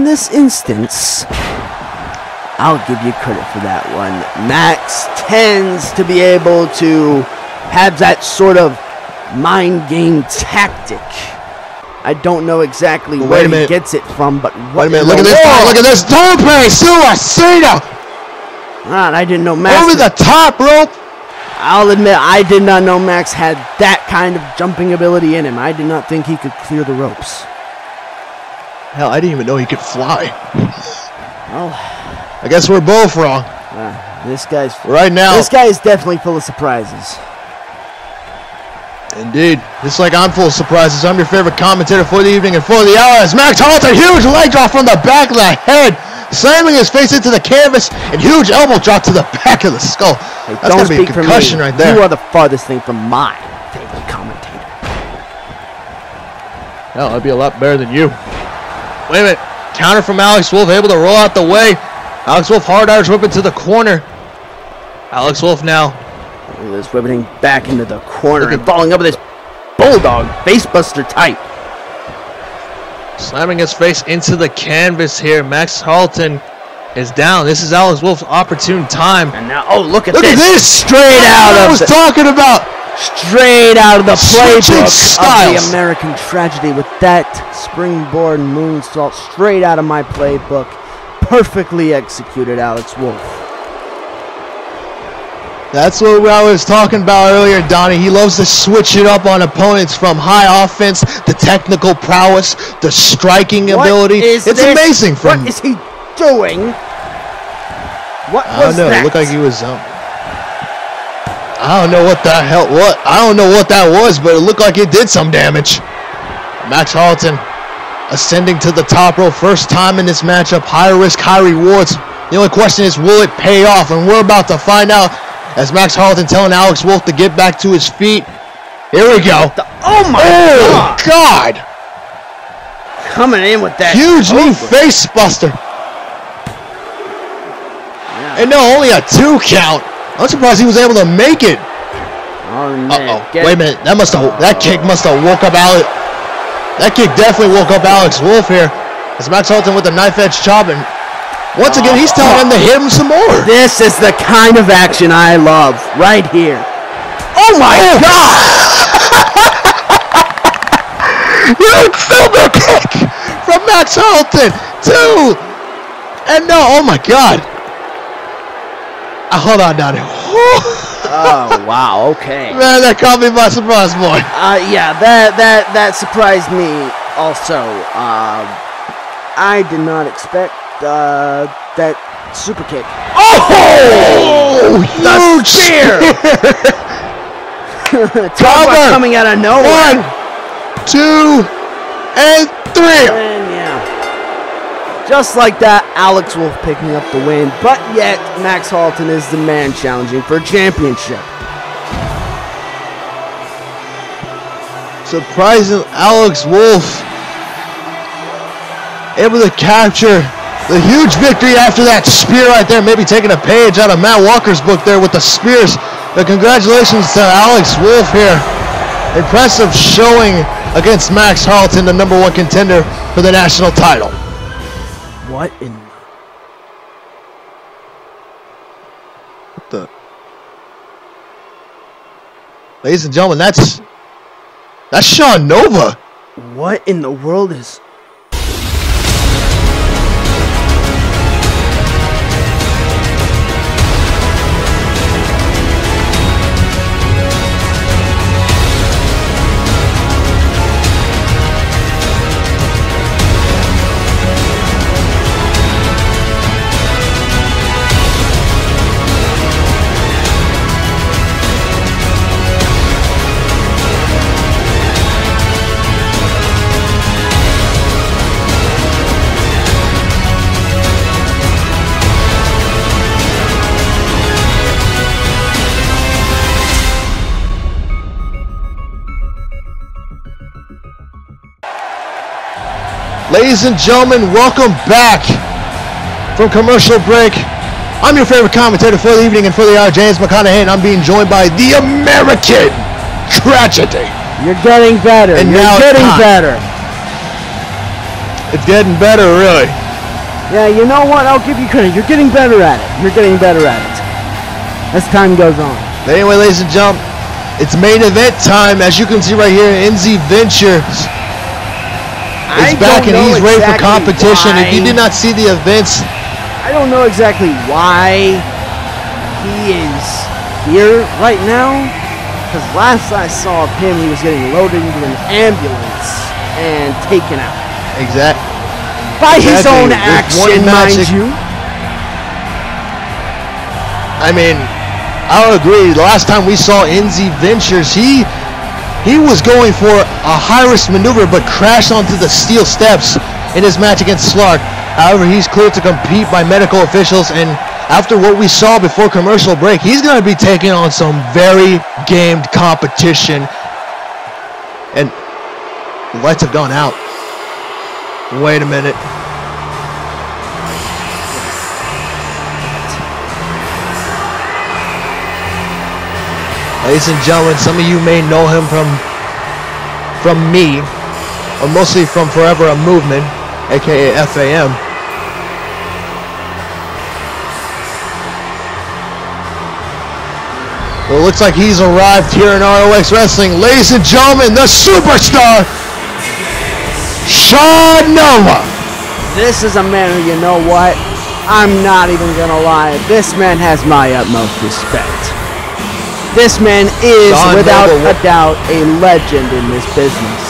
this instance, I'll give you credit for that one. Max tends to be able to have that sort of mind game tactic. I don't know exactly where he gets it from, but wait a minute, look at this, look at this, Tope Suicida! Man, I didn't know Max. Over the top rope! I'll admit, I did not know Max had that kind of jumping ability in him. I did not think he could clear the ropes. Hell, I didn't even know he could fly. Well, I guess we're both wrong. This guy's This guy is definitely full of surprises. Indeed. Just like I'm full of surprises, I'm your favorite commentator for the evening and for the hour as Max Harlton, huge leg drop from the back of the head, slamming his face into the canvas, and huge elbow drop to the back of the skull. Hey, that's going to be a concussion right there. You are the farthest thing from my favorite commentator. Hell, I'd be a lot better than you. Wait a minute. Counter from Alex Wolf, able to roll out the way. Alex Wolf, hard Irish whip into the corner. Alex Wolf now. Look at this, whipping back into the corner and following up with this bulldog facebuster type. Slamming his face into the canvas here. Max Harlton is down. This is Alex Wolf's opportune time. And now, oh, look at this. Look at this. Straight out of I was talking about. Straight out of the playbook of the American Tragedy with that springboard moonsault. Straight out of my playbook. Perfectly executed, Alex Wolf. That's what I was talking about earlier, Donnie. He loves to switch it up on opponents from high offense, the technical prowess, the striking ability. It's amazing from him. What is he doing? What was that? I don't know. It looked like he was I don't know what the hell I don't know what that was, but it looked like it did some damage. Max Harlton ascending to the top rope, first time in this matchup. High risk, high rewards. The only question is, will it pay off? And we're about to find out. As Max Harlton telling Alex Wolf to get back to his feet. Here we go. Oh my God. Coming in with that huge knee face buster. Yeah. And no, only a 2 count. I'm surprised he was able to make it. Wait a minute. That kick must have woke up Alex. That kick definitely woke up Alex Wolf here. As Max Harlton with a knife edge chop, and once again, he's telling him to hit him some more. This is the kind of action I love right here. Oh my God! Huge silver kick from Max Harlton. 2. And no, oh my God. Hold on, Donnie. Oh, wow, okay. Man, that caught me by surprise, boy. Yeah, that surprised me also. I did not expect that super kick. Oh! Huge spear! Talk about coming out of nowhere. 1, 2, and 3. And yeah. Just like that, Alex Wolf picking up the win, but yet Max Harlton is the man challenging for a championship. Surprising, Alex Wolf able to capture the huge victory after that spear right there, maybe taking a page out of Matt Walker's book there with the spears. But congratulations to Alex Wolf here. Impressive showing against Max Harlton, the #1 contender for the national title. What in the? Ladies and gentlemen, that's Sean Nova. What in the world is? Ladies and gentlemen, welcome back from commercial break. I'm your favorite commentator for the evening and for the hour, James McConaughey, and I'm being joined by the American Tragedy. You're getting better. And You're getting better. It's getting better, really. Yeah, you know what? I'll give you credit. You're getting better at it. You're getting better at it as time goes on. But anyway, ladies and gentlemen, it's main event time. As you can see right here, NZ Ventures is back and he's ready for competition. If you did not see the events, I don't know exactly why he is here right now, because last I saw of him, he was getting loaded into an ambulance and taken out. Exactly. By his own action, mind you. I mean, I'll agree. The last time we saw NZ Ventures, he was going for a high-risk maneuver, but crashed onto the steel steps in his match against Slark. However, he's cleared to compete by medical officials, and after what we saw before commercial break, he's going to be taking on some very gamed competition. And the lights have gone out. Wait a minute. Ladies and gentlemen, some of you may know him from me, or mostly from Forever a Movement, aka FAM. Well, it looks like he's arrived here in ROX Wrestling. Ladies and gentlemen, the superstar, Sean Nova. This is a man who, you know what? I'm not even gonna lie. This man has my utmost respect. This man is, without a doubt, a legend in this business.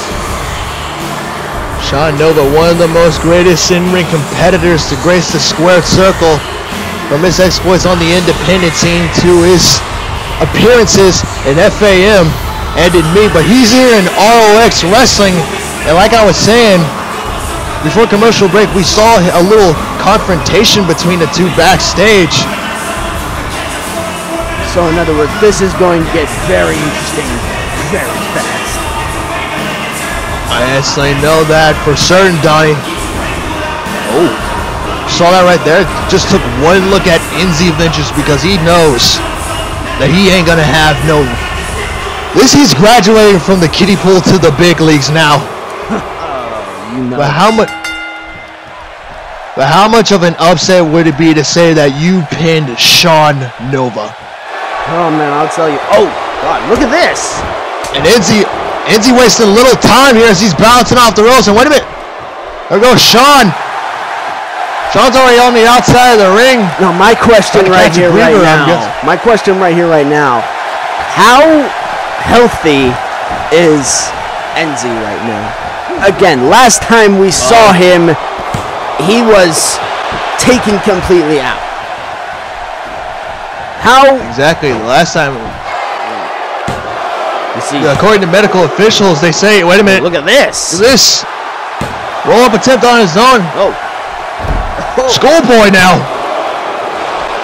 Sean Nova, one of the most greatest in-ring competitors to grace the squared circle, from his exploits on the independent scene to his appearances in FAM and in me. But he's here in ROX Wrestling, and like I was saying, before commercial break, we saw a little confrontation between the two backstage. So in other words, this is going to get very interesting very fast. I actually know that for certain, Donnie. Oh, saw that right there? Just took one look at NZ Ventures because he knows that he ain't gonna have no... He's graduating from the kiddie pool to the big leagues now. You know. But how much of an upset would it be to say that you pinned Sean Nova? Oh man, I'll tell you. Oh God, look at this! And NZ wasting a little time here as he's bouncing off the ropes. And wait a minute, there goes Sean. Sean's already on the outside of the ring. No, my question right here, right now. My question right here, right now. How healthy is Enzi right now? Again, last time we saw him, he was taken completely out. How exactly? The last time, you see, according to medical officials, they say, wait a minute. Look at this. Look at this. Roll-up attempt on his own. Oh. Schoolboy now.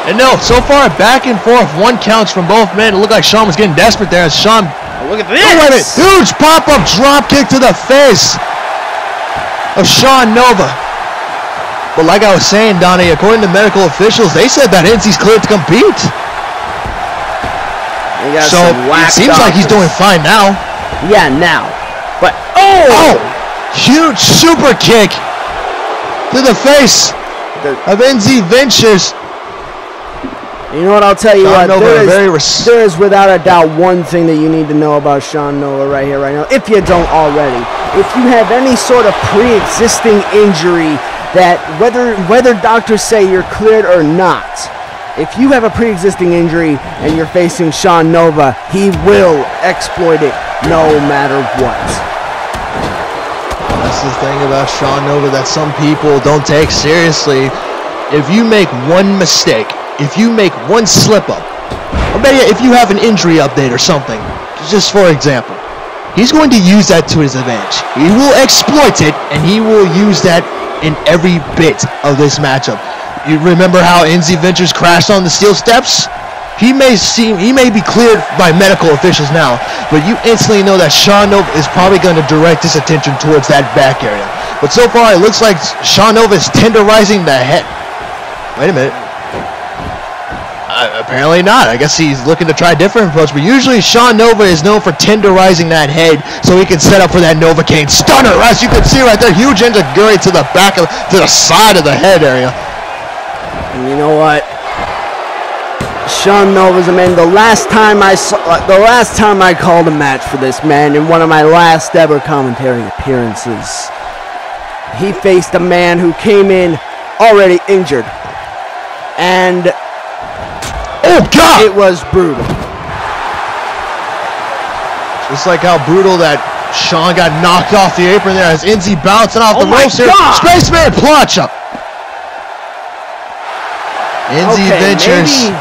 And no, so far back and forth, 1 counts from both men. It looked like Sean was getting desperate there. As Sean, look at this! Oh, wait a minute. Huge pop-up drop kick to the face of Sean Nova. But like I was saying, Donnie, according to medical officials, they said that Enzi's cleared to compete. So it seems like he's doing fine now. Yeah, now. But huge super kick to the face of Enzi Ventures. You know what, I'll tell you what, there is without a doubt one thing that you need to know about Sean Nova right here, right now, if you don't already. If you have any sort of pre-existing injury that, whether doctors say you're cleared or not, if you have a pre-existing injury and you're facing Sean Nova, he will exploit it no matter what. That's the thing about Sean Nova that some people don't take seriously. If you make one mistake, if you make one slip up, or maybe if you have an injury update or something, just for example, he's going to use that to his advantage. He will exploit it, and he will use that in every bit of this matchup. You remember how Enzi Ventures crashed on the steel steps? He may be cleared by medical officials now, but you instantly know that Sean Nova is probably going to direct his attention towards that back area. But so far, it looks like Sean Nova is tenderizing the head. Wait a minute. Apparently not. I guess he's looking to try a different approach, but usually Sean Nova is known for tenderizing that head so he can set up for that Novocaine stunner. As you can see right there, huge enziguri to the back of, to the side of the head area. And you know what? Sean Nova's a man. The last time I called a match for this man in one of my last ever commentary appearances, he faced a man who came in already injured. And oh God! It was brutal. Just like how brutal that Sean got knocked off the apron there as Enzi bouncing off the ropes here. Spaceman plunge up. Enzi Ventures.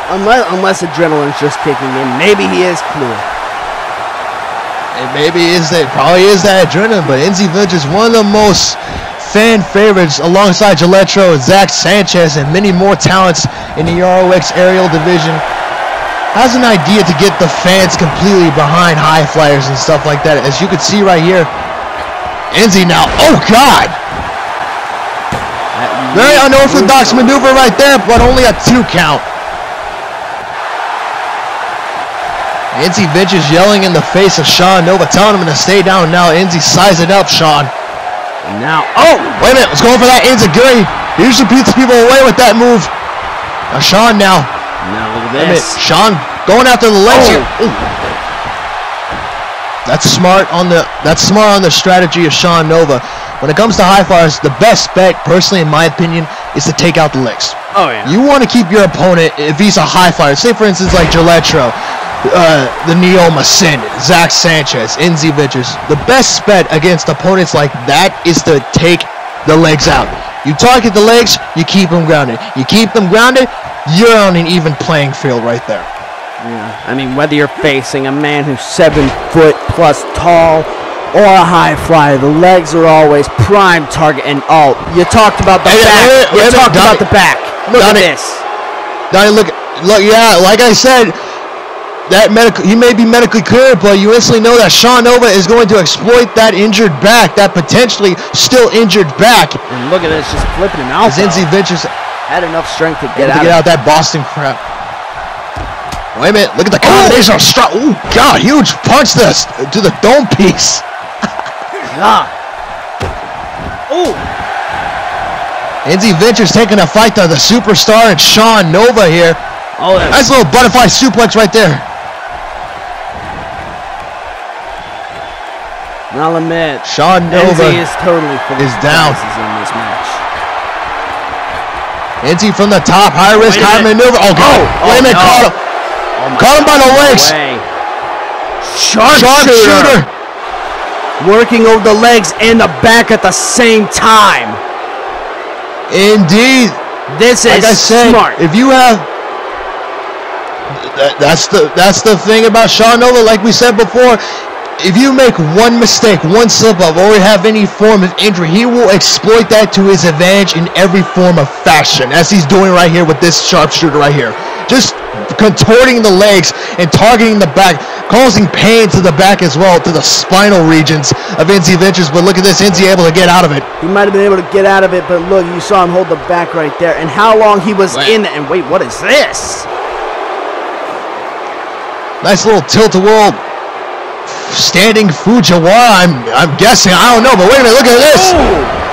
Unless adrenaline's just kicking in, maybe he is clear. And maybe it probably is that adrenaline, but Enzi Ventures, one of the most fan favorites alongside Jetro, Zach Sanchez, and many more talents in the ROX aerial division, has an idea to get the fans completely behind high flyers and stuff like that. As you can see right here, Enzi now, oh God! Very unorthodox maneuver right there, but only a 2 count. Enzi Ventures yelling in the face of Sean Nova, telling him to stay down. Now Enzi sizing up Sean. And now, wait a minute, let's go for that enziguri. He usually beats people away with that move. Now Sean now. Now look at this. Sean going after the legs here. Ooh. That's smart on the strategy of Sean Nova. When it comes to high flyers, the best bet, personally in my opinion, is to take out the legs. Oh yeah. You want to keep your opponent, if he's a high flyer, say for instance like Jetro, the Neoma Sin, Zach Sanchez, Enzi Ventures. The best bet against opponents like that is to take the legs out. You target the legs, you keep them grounded. You keep them grounded, you're on an even playing field right there. Yeah, I mean, whether you're facing a man who's 7 foot plus tall or a high flyer, the legs are always prime target. And you talked about the back. You talked about the back. Look at this. Donnie, look, yeah, like I said, he may be medically cleared, but you instantly know that Sean Nova is going to exploit that injured back, that potentially still injured back. And look at this, just flipping him out. Enzi Ventures had enough strength to get out that Boston crap. Wait a minute, look at the combination of strike. Oh God, huge punch to the dome piece. God. Oh. Enzi Ventures taking a fight to the superstar and Sean Nova here. Oh, nice little butterfly suplex right there. And I'll admit, Sean Nova is totally down in this match. Enzi from the top, high risk, high maneuver. Oh God! Wait a minute, caught him. Caught him by the legs. Sharpshooter. Working over the legs and the back at the same time. Indeed. This is like I said, smart. If you have, that's the thing about Sean Nova. Like we said before, if you make one mistake, one slip up, or have any form of injury, he will exploit that to his advantage in every form of fashion, as he's doing right here with this sharpshooter right here. Just contorting the legs and targeting the back, causing pain to the back as well, to the spinal regions of NZ Ventures. But look at this, NZ able to get out of it. He might have been able to get out of it, but look, you saw him hold the back right there. And how long he was in it. And wait, what is this? Nice little tilt-a-whirl standing Fujiwara, I'm guessing. I don't know, but wait a minute, look at this.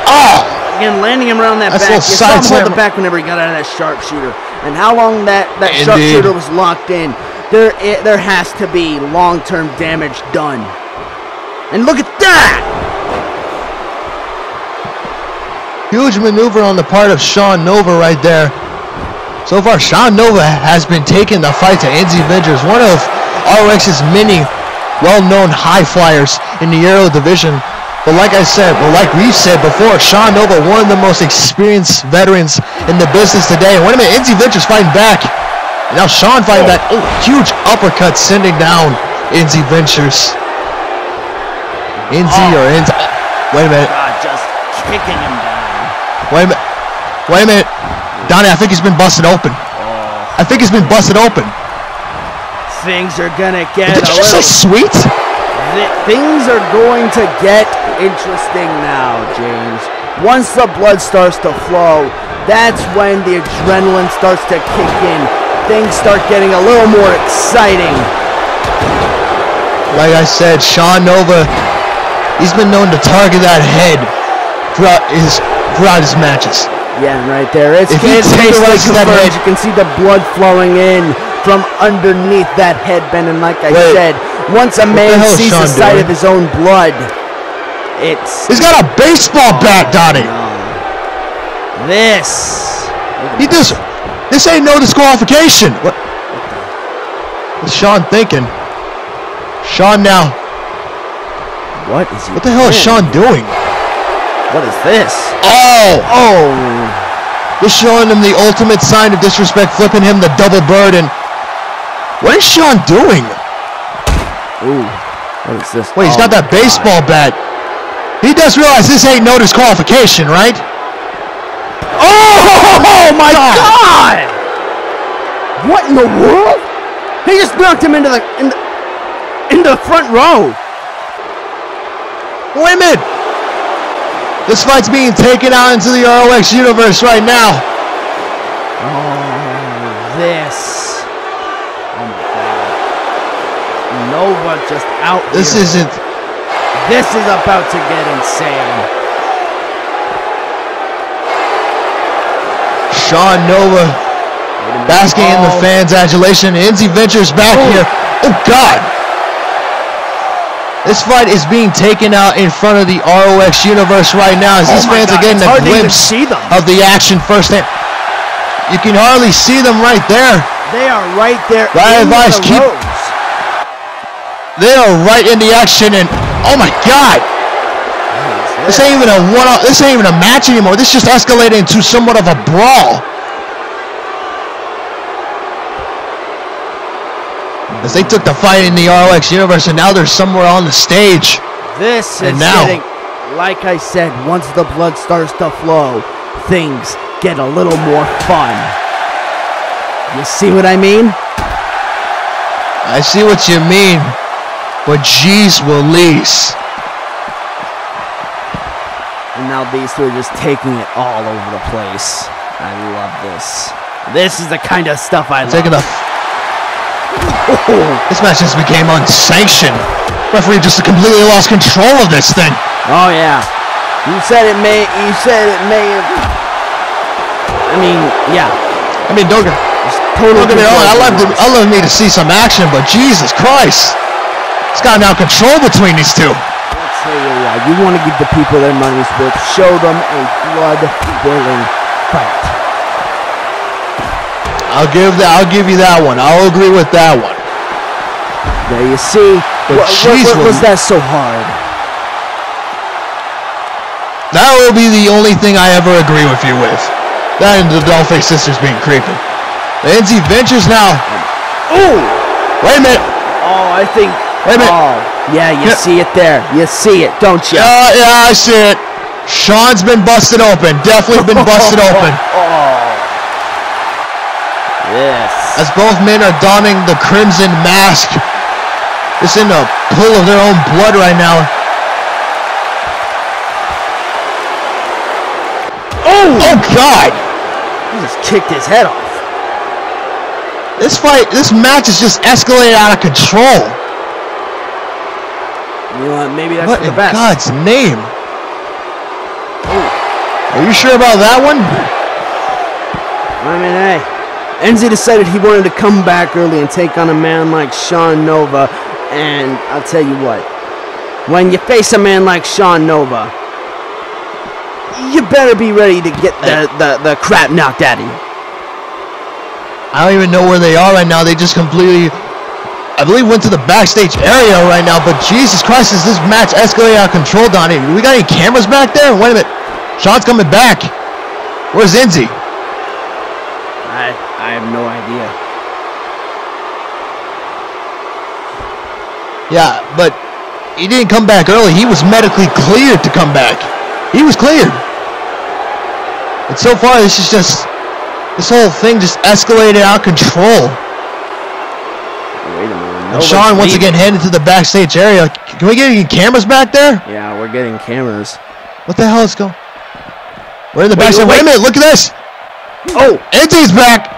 Oh! Again, landing him around that back. You saw him hold the back whenever he got out of that sharpshooter. And how long that sharpshooter was locked in, there has to be long-term damage done. And look at that! Huge maneuver on the part of Sean Nova right there. So far, Sean Nova has been taking the fight to NZ Ventures, one of ROX's many well-known high flyers in the Euro division. But like I said, like we've said before, Sean Nova, one of the most experienced veterans in the business today. And wait a minute, NZ Ventures fighting back. And now Sean fighting back. Oh, huge uppercut sending down NZ Ventures. NZ or NZ. Wait a minute. God, just kicking him down. Wait a minute. Wait a minute. Donnie, I think he's been busted open. I think he's been busted open. Things are gonna get Did you just say sweet? Things are going to get interesting now, James. Once the blood starts to flow, that's when the adrenaline starts to kick in. Things start getting a little more exciting. Like I said, Sean Nova, he's been known to target that head throughout his matches. Yeah, right there. It's like confirmed. You can see the blood flowing in from underneath that headband, and like I said, once a man sees the sight of his own blood, he's got a baseball bat, Donnie. This ain't no disqualification. What's Sean thinking? Sean now. What the hell is Sean doing? What is this? Oh! Just showing him the ultimate sign of disrespect, flipping him the double bird, and what is Sean doing? Ooh, what is this? Wait, he's got that baseball bat. He does realize this ain't no disqualification, right? Oh my God! What in the world? He just knocked him into the front row. Wait a minute. This fight's being taken out into the ROX universe right now. Oh, this. Oh my God. Nova just out here. This is about to get insane. Sean Nova basking in the fans' adulation. NZ Ventures back here. Oh God. This fight is being taken out in front of the ROX universe right now as these fans are getting a glimpse of the action firsthand. You can hardly see them right there. They are right there. They are right in the action, and oh my God, this ain't even a one-off. This ain't even a match anymore. This just escalated into somewhat of a brawl. As they took the fight in the ROX universe, and now they're somewhere on the stage. This is getting, like I said, once the blood starts to flow, things get a little more fun. You see what I mean? I see what you mean, but geez Louise. And now these two are just taking it all over the place. I love this. This is the kind of stuff I love. This match just became unsanctioned. Referee just completely lost control of this thing. Oh yeah. You said it may have. I mean, yeah. I mean, don't get me wrong. I love me to see some action, but Jesus Christ, it's got now control between these two. I'll tell you what. You want to give the people their money's worth. Show them a blood-boiling fight. I'll give you that one. I'll agree with that one. There you see. What was that so hard? That will be the only thing I ever agree with you with. That and the Dollface sisters being creepy. The NZ Ventures now. Oh! Wait a minute. Oh, I think. Wait a minute. Oh, yeah, you see it there. You see it, don't you? Yeah, I see it. Sean's been busted open. Definitely been busted open. Yes. As both men are donning the crimson mask. It's in a pool of their own blood right now. Oh God! He just kicked his head off. This match is just escalated out of control. You know what? Maybe that's what for the in best. God's name? Are you sure about that one? I mean, hey. Enzi decided he wanted to come back early and take on a man like Sean Nova. And I'll tell you what. When you face a man like Sean Nova, you better be ready to get the crap knocked out of you. I don't even know where they are right now. They just completely, I believe, went to the backstage area right now. But Jesus Christ, is this match escalating out of control, Donnie? Do we got any cameras back there? Wait a minute. Sean's coming back. Where's Enzi? I have no idea. Yeah, but he didn't come back early. He was medically cleared to come back. He was cleared. And so far, this whole thing just escalated out of control. Wait a minute. And Sean once again headed to the backstage area. Can we get any cameras back there? Yeah, we're getting cameras. What the hell is going? We're in the backstage. Wait a minute, look at this. Oh, Enzi's back.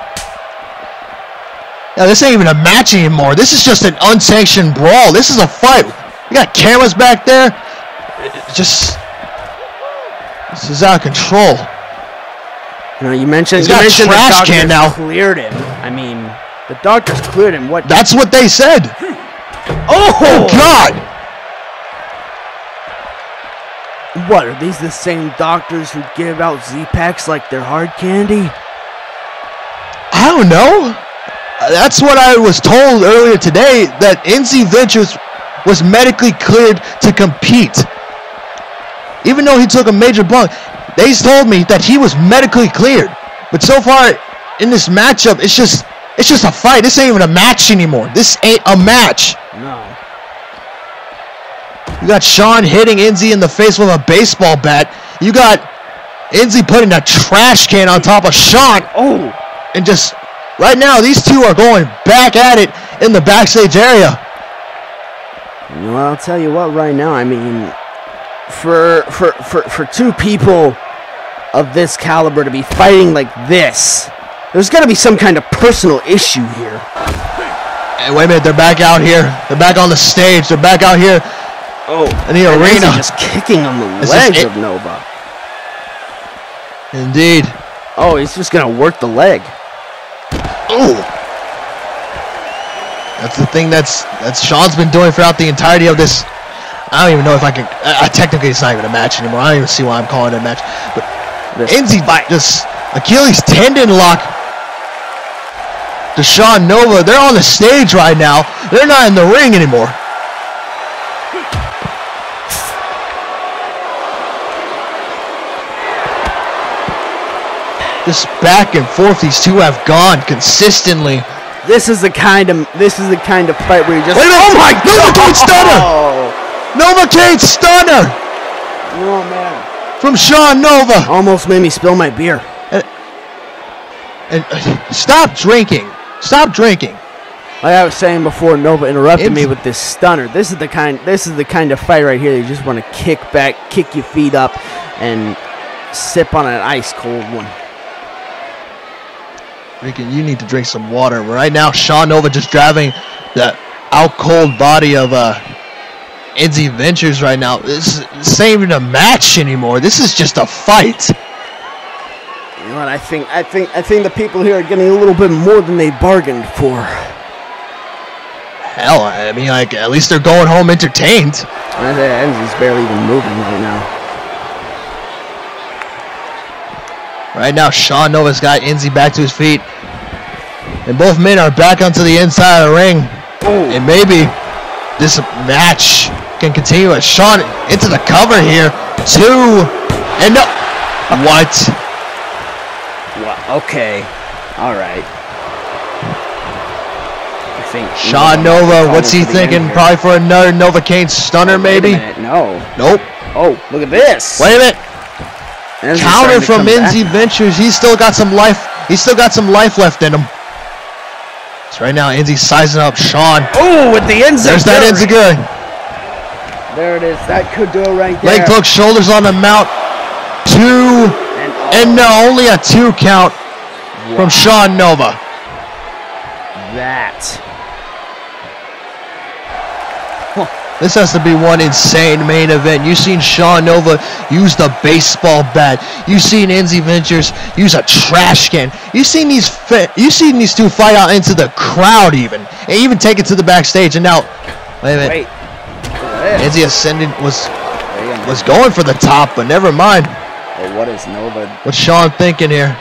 Yeah, this ain't even a match anymore. This is just an unsanctioned brawl. This is a fight. We got cameras back there. This is out of control. You know, you mentioned got a trash can now. Cleared him. I mean, the doctors cleared him. What? That's what they said. Oh God! What, are these the same doctors who give out Z-Packs like they're hard candy? I don't know. That's what I was told earlier today, that NZ Ventures was medically cleared to compete. Even though he took a major bump, they told me that he was medically cleared. But so far in this matchup, it's just a fight. This ain't even a match anymore. This ain't a match. No. You got Sean hitting Enzi in the face with a baseball bat. You got Enzi putting a trash can on top of Sean. Oh. And just, right now, these two are going back at it in the backstage area. Well, I'll tell you what, right now, I mean, for two people of this caliber to be fighting like this, there's got to be some kind of personal issue here. Hey, wait a minute, they're back out here. They're back on the stage. They're back out here. Oh, in the arena. Just kicking on the legs of Nova. Indeed. Oh, he's just gonna work the leg. Ooh. That's the thing that's Sean's been doing throughout the entirety of this. I don't even know if I can. Technically, it's not even a match anymore. I don't even see why I'm calling it a match. But Enzi just Achilles tendon lock to Sean Nova. They're on the stage right now. They're not in the ring anymore. Just back and forth, these two have gone consistently. This is the kind of fight where you just. Wait a minute! Oh my God! Novocaine stunner! Oh man! From Sean Nova. Almost made me spill my beer. And stop drinking! Stop drinking! Like I was saying before, Nova interrupted me with this stunner. This is the kind of fight right here. You just want to kick back, kick your feet up, and sip on an ice cold one. Ricky, you need to drink some water. Right now, Sean Nova just driving the out-cold body of NZ Ventures right now. This ain't even a match anymore. This is just a fight. You know what? I think the people here are getting a little bit more than they bargained for. Hell, I mean, like, at least they're going home entertained. NZ's barely even moving right now. Right now, Sean Nova's got Enzi back to his feet. And both men are back onto the inside of the ring. Ooh. And maybe this match can continue as Shawn into the cover here. 2 and no. What? Well, okay. All right. I think Shawn Nova, what's he thinking? Probably for another Novocaine stunner, maybe? No. Nope. Oh, look at this. Wait a minute. Enzi's Counter starting to from come back Enzi now. Ventures. He's still got some life. He's still got some life left in him. So right now, Enzi's sizing up Shawn. Oh, with the Enzi. There's that Enziguri. There it is. That could do it right there. Leg hook, shoulders on the mount. 2 and no, only a 2 count from Shawn Nova. That. This has to be one insane main event. You've seen Shawn Nova use the baseball bat. You've seen Enzi Ventures use a trash can. You've seen these two fight out into the crowd and even take it to the backstage. And now, wait a minute. Wait. Enzi Ascendant was going for the top, but never mind. Oh, what is Nova? What's Shawn thinking here?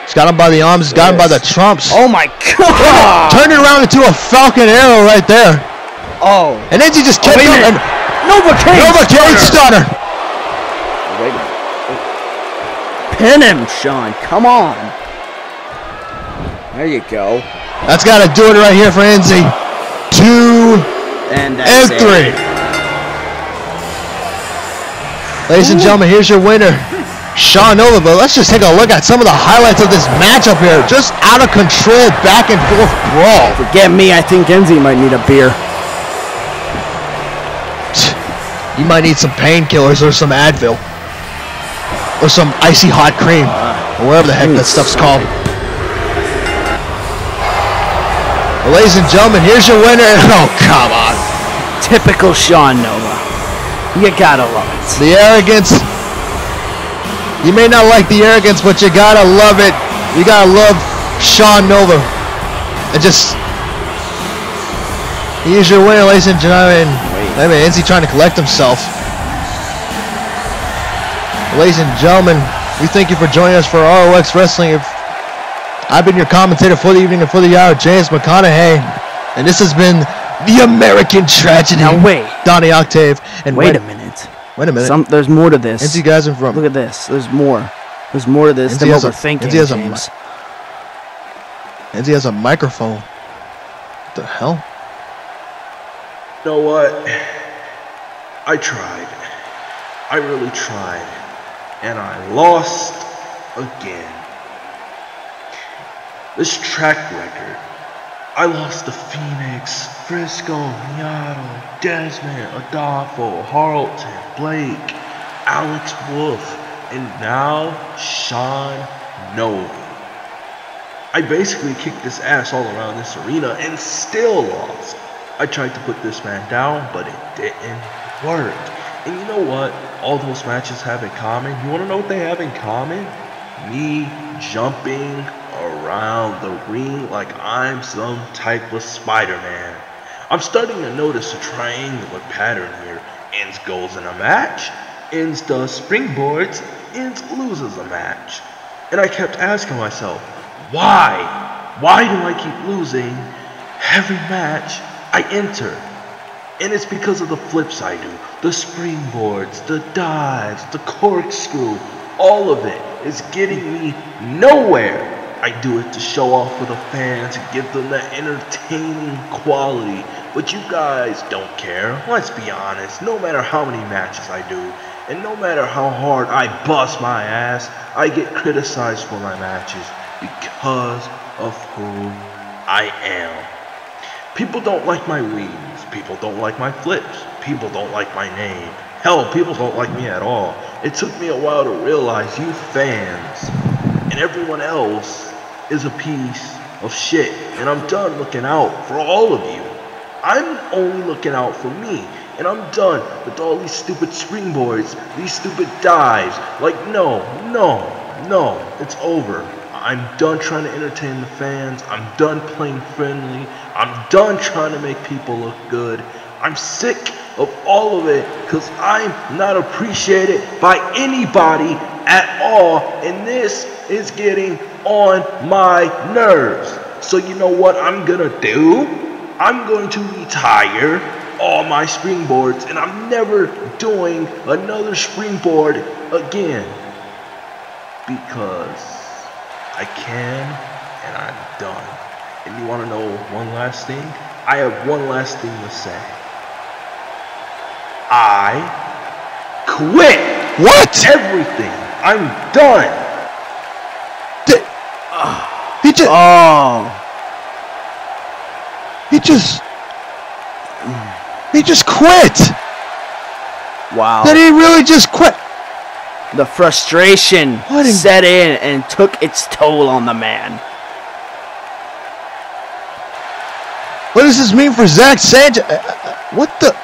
He's got him by the arms. He's got him by the trumps. Oh my God! Turned it around into a Falcon Arrow right there. Oh. And Enzi just kept going. Novocaine stunner. Wait a minute. Pin him, Shawn. Come on. There you go. That's got to do it right here for Enzi. 2 and 3. Ladies and gentlemen, here's your winner, Shawn Nova. But let's just take a look at some of the highlights of this matchup here. Just out of control, back and forth brawl. Forget me. I think Enzi might need a beer. You might need some painkillers or some Advil. Or some icy hot cream. Or whatever the heck that stuff's called. Well, ladies and gentlemen, here's your winner. Oh, come on. Typical Shawn Nova. You gotta love it. The arrogance. You may not like the arrogance, but you gotta love it. You gotta love Shawn Nova. And just... Here's your winner, ladies and gentlemen. Wait a minute, Enzi trying to collect himself. Ladies and gentlemen, we thank you for joining us for ROX Wrestling. I've been your commentator for the evening and for the hour, James McConaughey. And this has been the American Tragedy. Now wait. Donnie Octave. And wait a minute. Wait a minute. There's more to this. Enzi guys in front. Look at this. There's more. There's more to this than what we're thinking, James. Enzi has a microphone. What the hell? You know what? I tried. I really tried. And I lost again. This track record. I lost to Phoenix, Frisco, Miato, Desmond, Adolfo, Harlton, Blake, Alex Wolf, and now Shawn Nova. I basically kicked this ass all around this arena and still lost. I tried to put this man down, but it didn't work. And you know what all those matches have in common? You want to know what they have in common? Me jumping around the ring like I'm some type of Spider-Man. I'm starting to notice a triangular pattern here. Enz goes in a match, Enz does springboards, Enz loses a match. And I kept asking myself, why? Why do I keep losing every match I enter? And it's because of the flips I do. The springboards, the dives, the corkscrew, all of it is getting me nowhere. I do it to show off for the fans and give them that entertaining quality. But you guys don't care. Let's be honest. No matter how many matches I do, and no matter how hard I bust my ass, I get criticized for my matches because of who I am. People don't like my weaves. People don't like my flips. People don't like my name. Hell, people don't like me at all. It took me a while to realize you fans and everyone else is a piece of shit. And I'm done looking out for all of you. I'm only looking out for me. And I'm done with all these stupid springboards, these stupid dives. Like, no, it's over. I'm done trying to entertain the fans. I'm done playing friendly. I'm done trying to make people look good. I'm sick of all of it because I'm not appreciated by anybody at all. And this is getting on my nerves. So you know what I'm gonna do? I'm going to retire all my springboards, and I'm never doing another springboard again. Because I can, and I'm done. And you wanna know one last thing? I have one last thing to say. I quit. What? Everything. I'm done. He just. Oh. He just quit. Wow. Did he really just quit? The frustration set in and took its toll on the man. What does this mean for Zach Sanchez? What the?